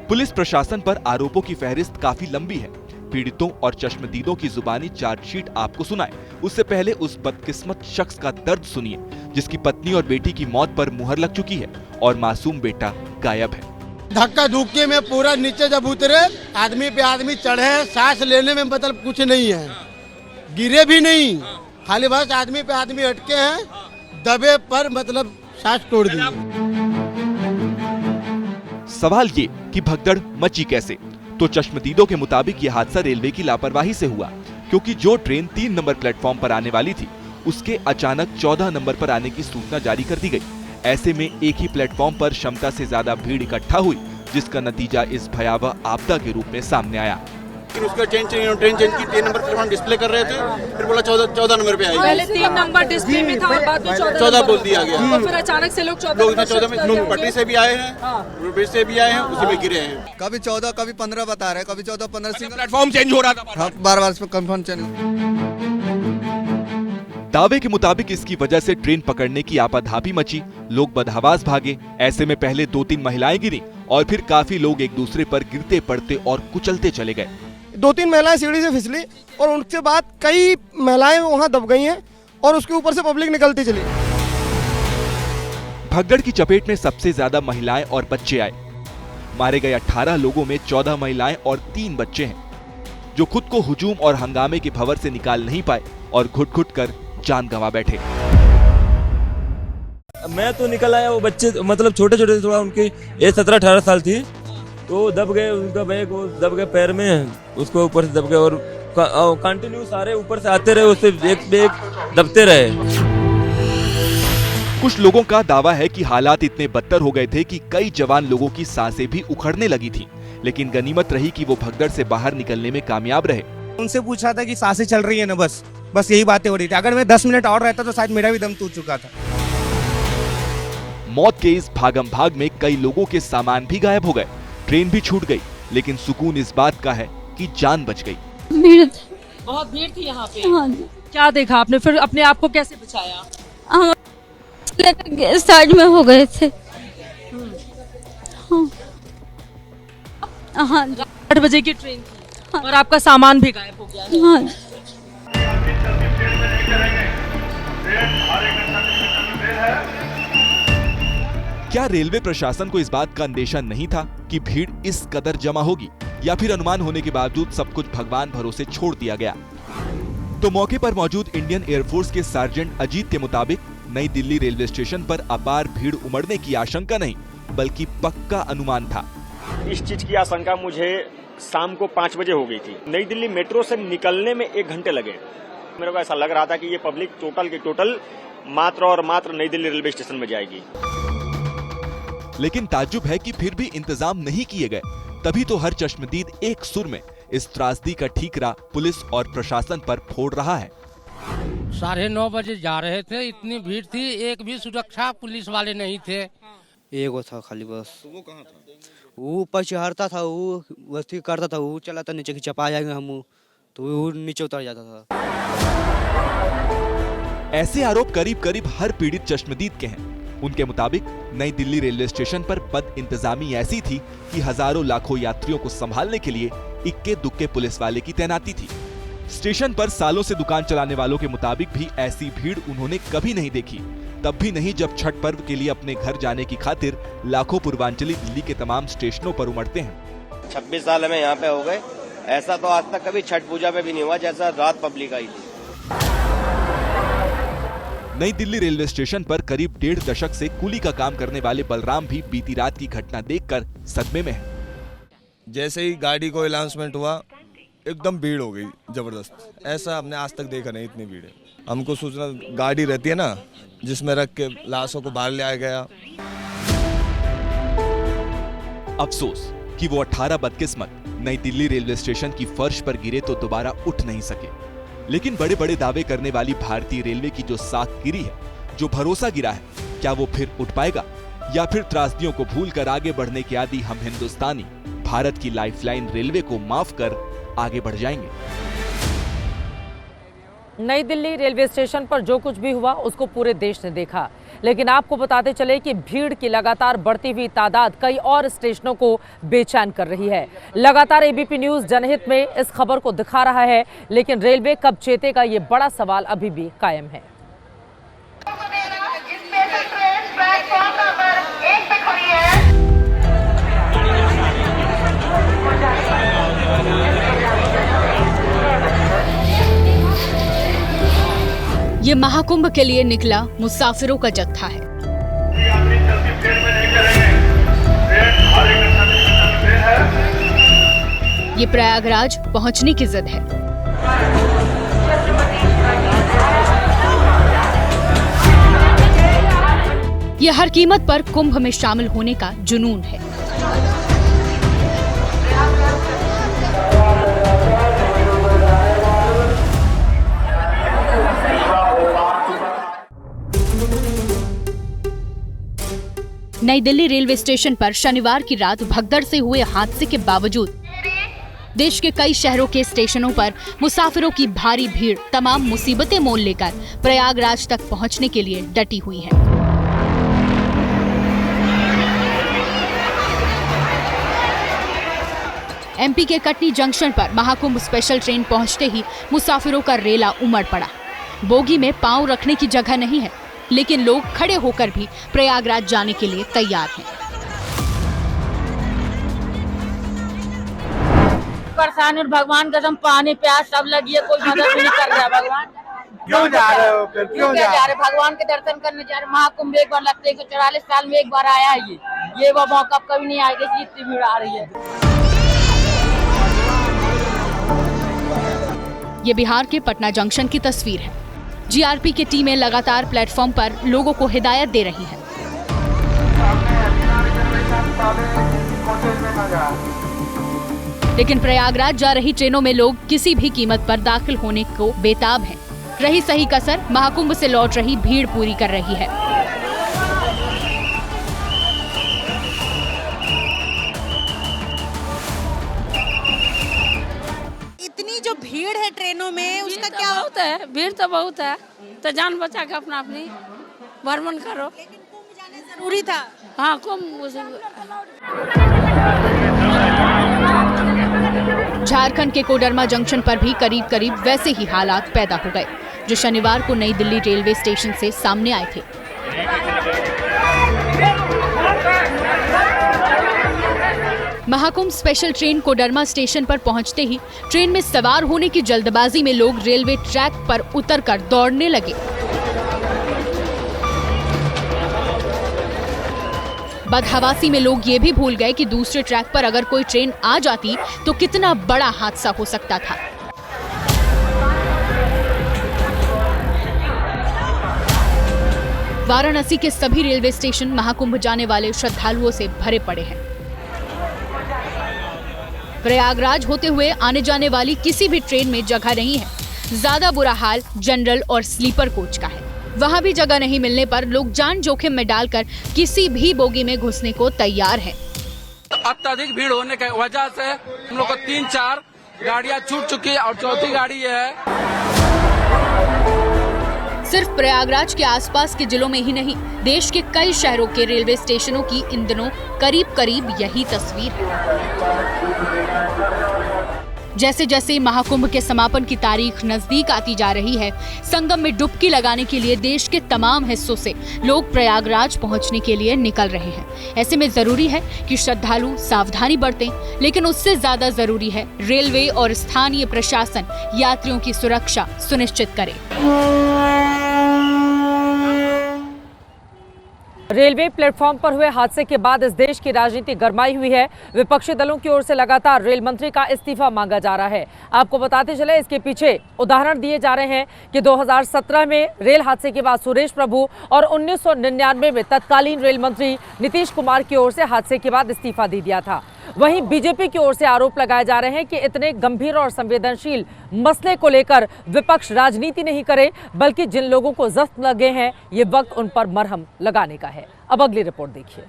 Speaker 15: पुलिस प्रशासन पर आरोपों की फहरिस्त काफी लंबी है। पीड़ितों और चश्मदीदों की जुबानी चार्जशीट आपको सुनाए, उससे पहले उस बदकिस्मत शख्स का दर्द सुनिए जिसकी पत्नी और बेटी की मौत पर मुहर लग चुकी है और मासूम बेटा गायब है।
Speaker 6: धक्का धुक्की में पूरा नीचे जब उतरे, आदमी पे आदमी चढ़े, सांस लेने में मतलब कुछ नहीं है, गिरे भी नहीं, खाली बस आदमी पे आदमी अटके हैं, दबे पर मतलब सांस तोड़ दी।
Speaker 15: सवाल ये कि भगदड़ मची कैसे? तो चश्मदीदों के मुताबिक यह हादसा रेलवे की लापरवाही से हुआ, क्योंकि जो ट्रेन 3 नंबर प्लेटफॉर्म पर आने वाली थी उसके अचानक 14 नंबर पर आने की सूचना जारी कर दी गई। ऐसे में एक ही प्लेटफॉर्म पर क्षमता से ज्यादा भीड़ इकट्ठा हुई, जिसका नतीजा इस भयावह आपदा के रूप में सामने आया।
Speaker 22: उसका ट्रेन चेंज की 3 नंबर प्लेटफॉर्म डिस्प्ले कर रहे थे, फिर बोला 14 नंबर पे आएगी।
Speaker 1: पहले 3 नंबर डिस्प्ले में था और बाद में
Speaker 22: 14 बोल दिया गया।
Speaker 1: तो फिर अचानक से लोग 14
Speaker 22: में पटरी से भी आए हैं, ब्रिज से भी आए हैं, उसी में गिरे हैं।
Speaker 6: कभी 14 कभी 15 बता रहे, कभी 14-15
Speaker 22: प्लेटफॉर्म चेंज हो रहा था,
Speaker 6: बार-बार इस पे कंफर्म चेंज।
Speaker 15: दावे के मुताबिक इसकी वजह से ट्रेन पकड़ने की आपाधापी मची, लोग बदहवास भागे। ऐसे में पहले 2-3 महिलाएं गिरी और फिर काफी लोग एक दूसरे पर गिरते पड़ते और कुचलते चले गए।
Speaker 16: 2-3 महिलाएं सीढ़ी से फिसली और उसके बाद कई महिलाएं वहां दब गई हैं और उसके ऊपर से पब्लिक निकलती चली।
Speaker 15: भगदड़ की चपेट में सबसे ज्यादा महिलाएं और बच्चे आए। मारे गए 18 लोगों में 14 महिलाएं और 3 बच्चे हैं, जो खुद को हुजूम और हंगामे के भंवर से निकाल नहीं पाए और घुट-घुट कर जान गंवा बैठे।
Speaker 23: मैं तो निकल आया, वो बच्चे मतलब छोटे-छोटे, थोड़ा उनकी एज 17-18 साल थी, तो दब गए, उनका बैग वो दब गए पैर में, उसको ऊपर से दब गए और कंटिन्यू सारे ऊपर से आते रहे, उससे एक बैग दबते रहे।
Speaker 15: कुछ लोगों का दावा है कि हालात इतने बदतर हो गए थे कि कई जवान लोगों की सांसें भी उखड़ने लगी थी, लेकिन गनीमत रही कि वो भगदड़ से बाहर निकलने में कामयाब रहे।
Speaker 16: उनसे पूछा था कि सांसें चल रही है ना, बस यही बातें हो रही थी। अगर मैं 10 मिनट और रहता तो शायद मेरा भी दम टूट चुका था।
Speaker 15: मौत के इस भागम भाग में कई लोगों के सामान भी गायब हो गए, ट्रेन भी छूट गई, लेकिन सुकून इस बात का है कि जान बच गई।
Speaker 1: बहुत भीड़ थी यहाँ पे।
Speaker 24: हाँ जी।
Speaker 1: क्या देखा आपने, फिर अपने आप को कैसे बचाया?
Speaker 24: हम साइड में हो गए थे। हाँ
Speaker 1: 8 बजे की ट्रेन थी और आपका सामान भी गायब हो गया है।
Speaker 24: हाँ।
Speaker 15: क्या रेलवे प्रशासन को इस बात का अंदेशा नहीं था कि भीड़ इस कदर जमा होगी, या फिर अनुमान होने के बावजूद सब कुछ भगवान भरोसे छोड़ दिया गया? तो मौके पर मौजूद इंडियन एयरफोर्स के सार्जेंट अजीत के मुताबिक नई दिल्ली रेलवे स्टेशन पर अपार भीड़ उमड़ने की आशंका नहीं, बल्कि पक्का अनुमान था।
Speaker 25: इस चीज की आशंका मुझे शाम को 5 बजे हो गई थी। नई दिल्ली मेट्रो से निकलने में 1 घंटे लगे। मेरे को ऐसा लग रहा था कि ये पब्लिक टोटल की टोटल मात्र और मात्र नई दिल्ली रेलवे स्टेशन में जाएगी।
Speaker 15: लेकिन ताज्जुब है कि फिर भी इंतजाम नहीं किए गए, तभी तो हर चश्मदीद एक सुर में इस त्रासदी का ठीकरा पुलिस और प्रशासन पर फोड़ रहा है।
Speaker 26: 9:30 बजे जा रहे थे, इतनी भीड़ थी, एक भी सुरक्षा पुलिस वाले नहीं थे।
Speaker 12: एगो था खाली बस। वो कहाँ था? वो ऊपर चढ़ता था, वो वस्ती करता था, वो चला था नीचे की चपा जाएंगे हम, तो वो नीचे उतर जाता था।
Speaker 15: ऐसे आरोप करीब करीब हर पीड़ित चश्मदीद के हैं। उनके मुताबिक नई दिल्ली रेलवे स्टेशन पर बद इंतजामी ऐसी थी कि हजारों लाखों यात्रियों को संभालने के लिए इक्के दुक्के पुलिस वाले की तैनाती थी। स्टेशन पर सालों से दुकान चलाने वालों के मुताबिक भी ऐसी भीड़ उन्होंने कभी नहीं देखी, तब भी नहीं जब छठ पर्व के लिए अपने घर जाने की खातिर लाखों पूर्वांचली दिल्ली के तमाम स्टेशनों पर उमड़ते हैं।
Speaker 27: 26 साल हमें यहाँ पे हो गए, ऐसा तो आज तक कभी छठ पूजा पे भी नहीं हुआ जैसा रात पब्लिक आई थी।
Speaker 15: नई दिल्ली रेलवे स्टेशन पर करीब 1.5 दशक से कुली का काम करने वाले बलराम भी बीती रात की घटना देखकर सदमे में है।
Speaker 28: जैसे ही गाड़ी को अनाउंसमेंट हुआ, एकदम भीड़ हो गई जबरदस्त। ऐसा हमने आज तक देखा नहीं, इतनी भीड़ है। हमको सूचना गाड़ी रहती है ना, जिसमें रख के लाशों को बाहर ले आया गया।
Speaker 15: अफसोस कि वो 18 बदकिस्मत नई दिल्ली रेलवे स्टेशन की फर्श पर गिरे तो दोबारा उठ नहीं सके। लेकिन बड़े बड़े दावे करने वाली भारतीय रेलवे की जो साख गिरी है, जो भरोसा गिरा है, क्या वो फिर उठ पाएगा, या फिर त्रासदियों को भूलकर आगे बढ़ने के आदी हम हिंदुस्तानी भारत की लाइफलाइन रेलवे को माफ कर आगे बढ़ जाएंगे?
Speaker 1: नई दिल्ली रेलवे स्टेशन पर जो कुछ भी हुआ उसको पूरे देश ने देखा, लेकिन आपको बताते चले कि भीड़ की लगातार बढ़ती हुई तादाद कई और स्टेशनों को बेचैन कर रही है। लगातार एबीपी न्यूज़ जनहित में इस खबर को दिखा रहा है, लेकिन रेलवे कब चेतेगा, ये बड़ा सवाल अभी भी कायम है।
Speaker 2: ये महाकुंभ के लिए निकला मुसाफिरों का जत्था है। ये प्रयागराज पहुंचने की जिद है। ये हर कीमत पर कुंभ में शामिल होने का जुनून है। नई दिल्ली रेलवे स्टेशन पर शनिवार की रात भगदड़ से हुए हादसे के बावजूद देश के कई शहरों के स्टेशनों पर मुसाफिरों की भारी भीड़ तमाम मुसीबतें मोल लेकर प्रयागराज तक पहुंचने के लिए डटी हुई है। एमपी के कटनी जंक्शन पर महाकुंभ स्पेशल ट्रेन पहुंचते ही मुसाफिरों का रेला उमड़ पड़ा। बोगी में पांव रखने की जगह नहीं है, लेकिन लोग खड़े होकर भी प्रयागराज जाने के लिए तैयार हैं।
Speaker 4: परेशानी और भगवान कसम पानी प्यास सब लगी है, कोई मदद नहीं कर रहा है। भगवान क्यों जा रहे हो? फिर क्यों जा रहे? भगवान के दर्शन करने जा रहे। महाकुंभ एक बार लगते 144 साल में एक बार आया है ये वो मौका कभी नहीं आएगा, इसलिए इतनी भीड़ आ रही है।
Speaker 2: ये बिहार के पटना जंक्शन की तस्वीर है। जीआरपी की टीमें लगातार प्लेटफॉर्म पर लोगों को हिदायत दे रही हैं। लेकिन प्रयागराज जा रही ट्रेनों में लोग किसी भी कीमत पर दाखिल होने को बेताब हैं। रही सही कसर महाकुंभ से लौट रही भीड़ पूरी कर रही है।
Speaker 5: इतनी जो भीड़ है ट्रेनों में उसका क्या
Speaker 4: होता है? भीड़ तो बहुत है, तो जान बचा के अपना अपनी भ्रमण करो।
Speaker 5: लेकिन कुंभ जाने जरूरी था।
Speaker 4: हाँ, कुंभ।
Speaker 2: झारखंड के कोडरमा जंक्शन पर भी करीब करीब वैसे ही हालात पैदा हो गए, जो शनिवार को नई दिल्ली रेलवे स्टेशन से सामने आए थे। Mahakumbh special train Koderma station पर पहुंचते ही ट्रेन में सवार होने की जल्दबाजी में लोग रेलवे ट्रैक पर उतरकर दौड़ने लगे। बदहवासी में लोग ये भी भूल गए कि दूसरे ट्रैक पर अगर कोई ट्रेन आ जाती तो कितना बड़ा हादसा हो सकता था। वाराणसी के सभी रेलवे स्टेशन महाकुंभ जाने वाले श्रद्धालुओं से भरे पड़े हैं। प्रयागराज होते हुए आने जाने वाली किसी भी ट्रेन में जगह नहीं है। ज्यादा बुरा हाल जनरल और स्लीपर कोच का है। वहां भी जगह नहीं मिलने पर लोग जान जोखिम में डालकर किसी भी बोगी में घुसने को तैयार हैं।
Speaker 8: अत्यधिक भीड़ होने की वजह से हम लोग को 3-4 गाड़ियां छूट चुकी है और चौथी गाड़ी ये है।
Speaker 2: सिर्फ प्रयागराज के आसपास के जिलों में ही नहीं, देश के कई शहरों के रेलवे स्टेशनों की इन दिनों करीब करीब यही तस्वीर है। जैसे जैसे महाकुंभ के समापन की तारीख नजदीक आती जा रही है, संगम में डुबकी लगाने के लिए देश के तमाम हिस्सों से लोग प्रयागराज पहुंचने के लिए निकल रहे हैं। ऐसे में जरूरी है कि श्रद्धालु सावधानी बरतें, लेकिन उससे ज्यादा जरूरी है रेलवे और स्थानीय प्रशासन यात्रियों की सुरक्षा सुनिश्चित करे।
Speaker 1: रेलवे प्लेटफॉर्म पर हुए हादसे के बाद इस देश की राजनीति गरमाई हुई है। विपक्षी दलों की ओर से लगातार रेल मंत्री का इस्तीफा मांगा जा रहा है। आपको बताते चले, इसके पीछे उदाहरण दिए जा रहे हैं कि 2017 में रेल हादसे के बाद सुरेश प्रभु और 1999 में तत्कालीन रेल मंत्री नीतीश कुमार की ओर से हादसे के बाद इस्तीफा दे दिया था। वहीं बीजेपी की ओर से आरोप लगाए जा रहे हैं कि इतने गंभीर और संवेदनशील मसले को लेकर विपक्ष राजनीति नहीं करे, बल्कि जिन लोगों को जख्म लगे हैं ये वक्त उन पर मरहम लगाने का है। अब अगली रिपोर्ट देखिए।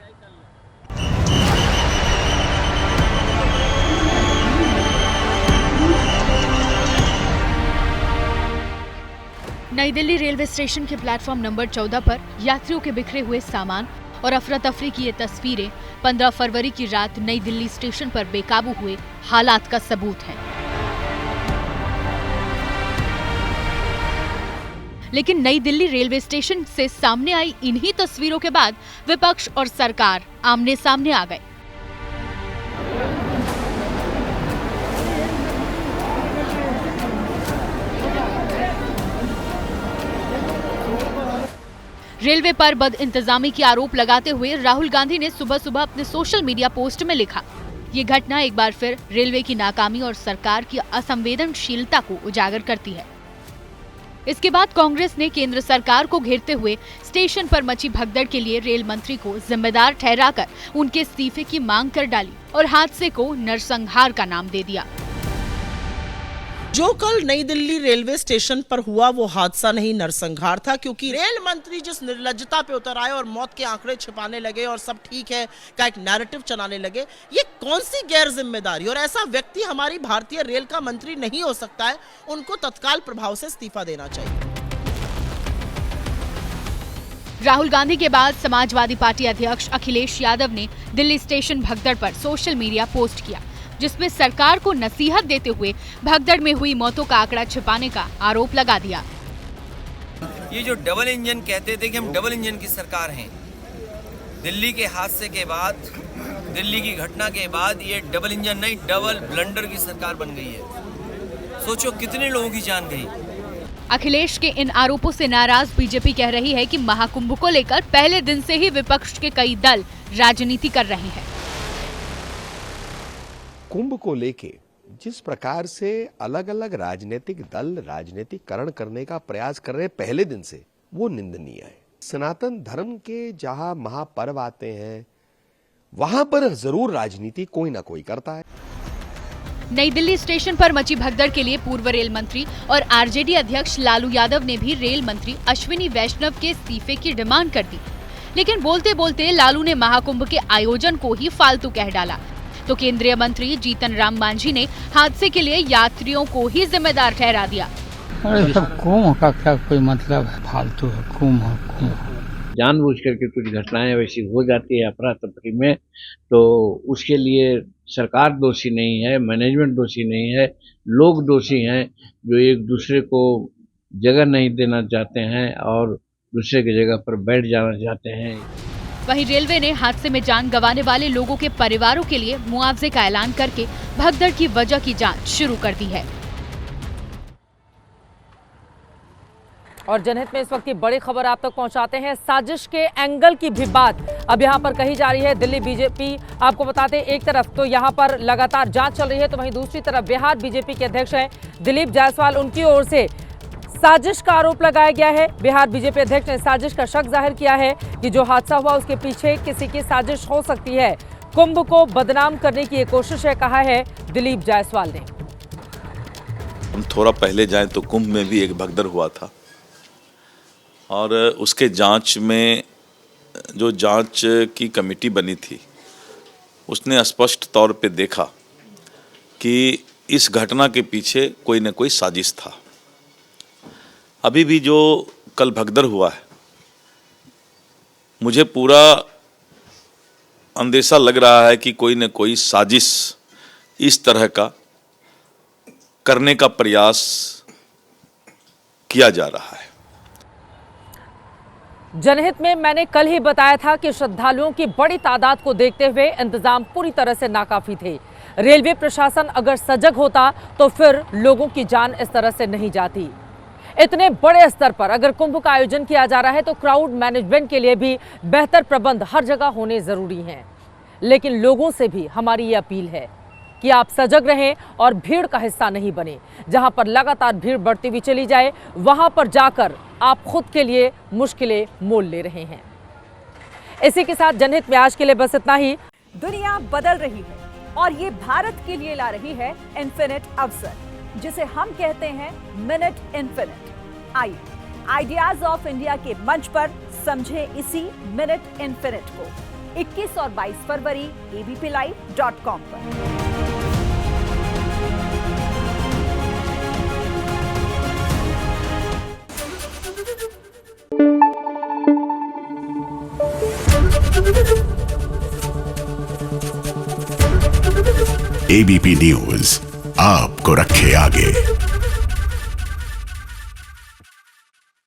Speaker 2: नई दिल्ली रेलवे स्टेशन के प्लेटफॉर्म नंबर 14 पर यात्रियों के बिखरे हुए सामान और अफरा तफरी की ये तस्वीरें 15 फरवरी की रात नई दिल्ली स्टेशन पर बेकाबू हुए हालात का सबूत है। लेकिन नई दिल्ली रेलवे स्टेशन से सामने आई इन्हीं तस्वीरों के बाद विपक्ष और सरकार आमने सामने आ गए। रेलवे पर बद इंतजामी की आरोप लगाते हुए राहुल गांधी ने सुबह सुबह अपने सोशल मीडिया पोस्ट में लिखा, ये घटना एक बार फिर रेलवे की नाकामी और सरकार की असंवेदनशीलता को उजागर करती है। इसके बाद कांग्रेस ने केंद्र सरकार को घेरते हुए स्टेशन पर मची भगदड़ के लिए रेल मंत्री को जिम्मेदार ठहराकर उनके इस्तीफे की मांग कर डाली और हादसे को नरसंहार का नाम दे दिया।
Speaker 3: जो कल नई दिल्ली रेलवे स्टेशन पर हुआ वो हादसा नहीं नरसंहार था, क्योंकि रेल मंत्री जिस निर्लज्जता पे उतर आए और मौत के आंकड़े छिपाने लगे और सब ठीक है का एक नैरेटिव चलाने लगे, ये कौन सी गैर जिम्मेदारी। और ऐसा व्यक्ति हमारी भारतीय रेल का मंत्री नहीं हो सकता है, उनको तत्काल प्रभाव से इस्तीफा देना चाहिए।
Speaker 2: राहुल गांधी के बाद समाजवादी पार्टी अध्यक्ष अखिलेश यादव ने दिल्ली स्टेशन भगदड़ पर सोशल मीडिया पोस्ट किया, जिसमें सरकार को नसीहत देते हुए भगदड़ में हुई मौतों का आंकड़ा छिपाने का आरोप लगा दिया।
Speaker 9: ये जो डबल इंजन कहते थे कि हम डबल इंजन की सरकार हैं, दिल्ली के हादसे के बाद, दिल्ली की घटना के बाद ये डबल इंजन नहीं डबल ब्लंडर की सरकार बन गई है। सोचो कितने लोगों की जान गई।
Speaker 2: अखिलेश के इन आरोपों से नाराज बीजेपी कह रही है कि महाकुंभ को लेकर पहले दिन से ही विपक्ष के कई दल राजनीति कर रहे हैं।
Speaker 11: कुंभ को लेके जिस प्रकार से अलग अलग राजनीतिक दल राजनीतिकरण करने का प्रयास कर रहे हैं पहले दिन से, वो निंदनीय है। सनातन धर्म के जहां महापर्व आते हैं वहां पर जरूर राजनीति कोई ना कोई करता है।
Speaker 2: नई दिल्ली स्टेशन पर मची भगदड़ के लिए पूर्व रेल मंत्री और आरजेडी अध्यक्ष लालू यादव ने भी रेल मंत्री अश्विनी वैष्णव के इस्तीफे की डिमांड कर दी, लेकिन बोलते बोलते लालू ने महाकुंभ के आयोजन को ही फालतू कह डाला, तो केंद्रीय मंत्री जीतन राम मांझी ने हादसे के लिए यात्रियों को ही जिम्मेदार ठहरा दिया।
Speaker 13: अरे सब कुंभ का क्या कोई मतलब है, फालतू है कुंभ।
Speaker 14: जानबूझ करके कुछ घटनाएं वैसी हो जाती है अफरा तफरी में, तो उसके लिए सरकार दोषी नहीं है, मैनेजमेंट दोषी नहीं है, लोग दोषी हैं जो एक दूसरे को जगह नहीं देना चाहते हैं और दूसरे की जगह पर बैठ जाना चाहते हैं।
Speaker 2: वहीं रेलवे ने हादसे में जान गंवाने वाले लोगों के परिवारों के लिए मुआवजे का ऐलान करके भगदड़ की वजह की जांच शुरू कर दी है।
Speaker 1: और जनहित में इस वक्त की बड़ी खबर आप तक पहुंचाते हैं। साजिश के एंगल की भी बात अब यहां पर कही जा रही है। दिल्ली बीजेपी, आपको बताते हैं, एक तरफ तो यहां पर लगातार जांच चल रही है, तो वहीं दूसरी तरफ बिहार बीजेपी के अध्यक्ष हैं दिलीप जायसवाल, उनकी ओर से साजिश का आरोप लगाया गया है। बिहार बीजेपी अध्यक्ष ने साजिश का शक जाहिर किया है कि जो हादसा हुआ उसके पीछे किसी की साजिश हो सकती है। कुंभ को बदनाम करने की ये कोशिश है, कहा है दिलीप जायसवाल ने।
Speaker 17: हम थोड़ा पहले जाएं तो कुंभ में भी एक भगदड़ हुआ था और उसके जांच में जो जांच की कमेटी बनी थी उसने स्पष्ट तौर पे देखा कि इस घटना के पीछे कोई न कोई साजिश था। अभी भी जो कल भगदड़ हुआ है, मुझे पूरा अंदेशा लग रहा है कि कोई न कोई साजिश इस तरह का करने का प्रयास किया जा रहा है।
Speaker 1: जनहित में मैंने कल ही बताया था कि श्रद्धालुओं की बड़ी तादाद को देखते हुए इंतजाम पूरी तरह से नाकाफी थे। रेलवे प्रशासन अगर सजग होता तो फिर लोगों की जान इस तरह से नहीं जाती। इतने बड़े स्तर पर अगर कुंभ का आयोजन किया जा रहा है तो क्राउड मैनेजमेंट के लिए भी बेहतर प्रबंध हर जगह होने जरूरी हैं। लेकिन लोगों से भी हमारी ये अपील है कि आप सजग रहें और भीड़ का हिस्सा नहीं बने। जहां पर लगातार भीड़ बढ़ती हुई चली जाए, वहां पर जाकर आप खुद के लिए मुश्किलें मोल ले रहे हैं। इसी के साथ जनहित में आज के लिए बस इतना ही।
Speaker 18: दुनिया बदल रही है और ये भारत के लिए ला रही है इन्फिनिट अवसर, जिसे हम कहते हैं मिनट इन्फिनिट। आइए आइडियाज ऑफ इंडिया के मंच पर समझे इसी मिनट इन्फिनिट को 21 और 22 फरवरी abplive.com पर।
Speaker 19: एबीपी न्यूज आपको रखे आगे।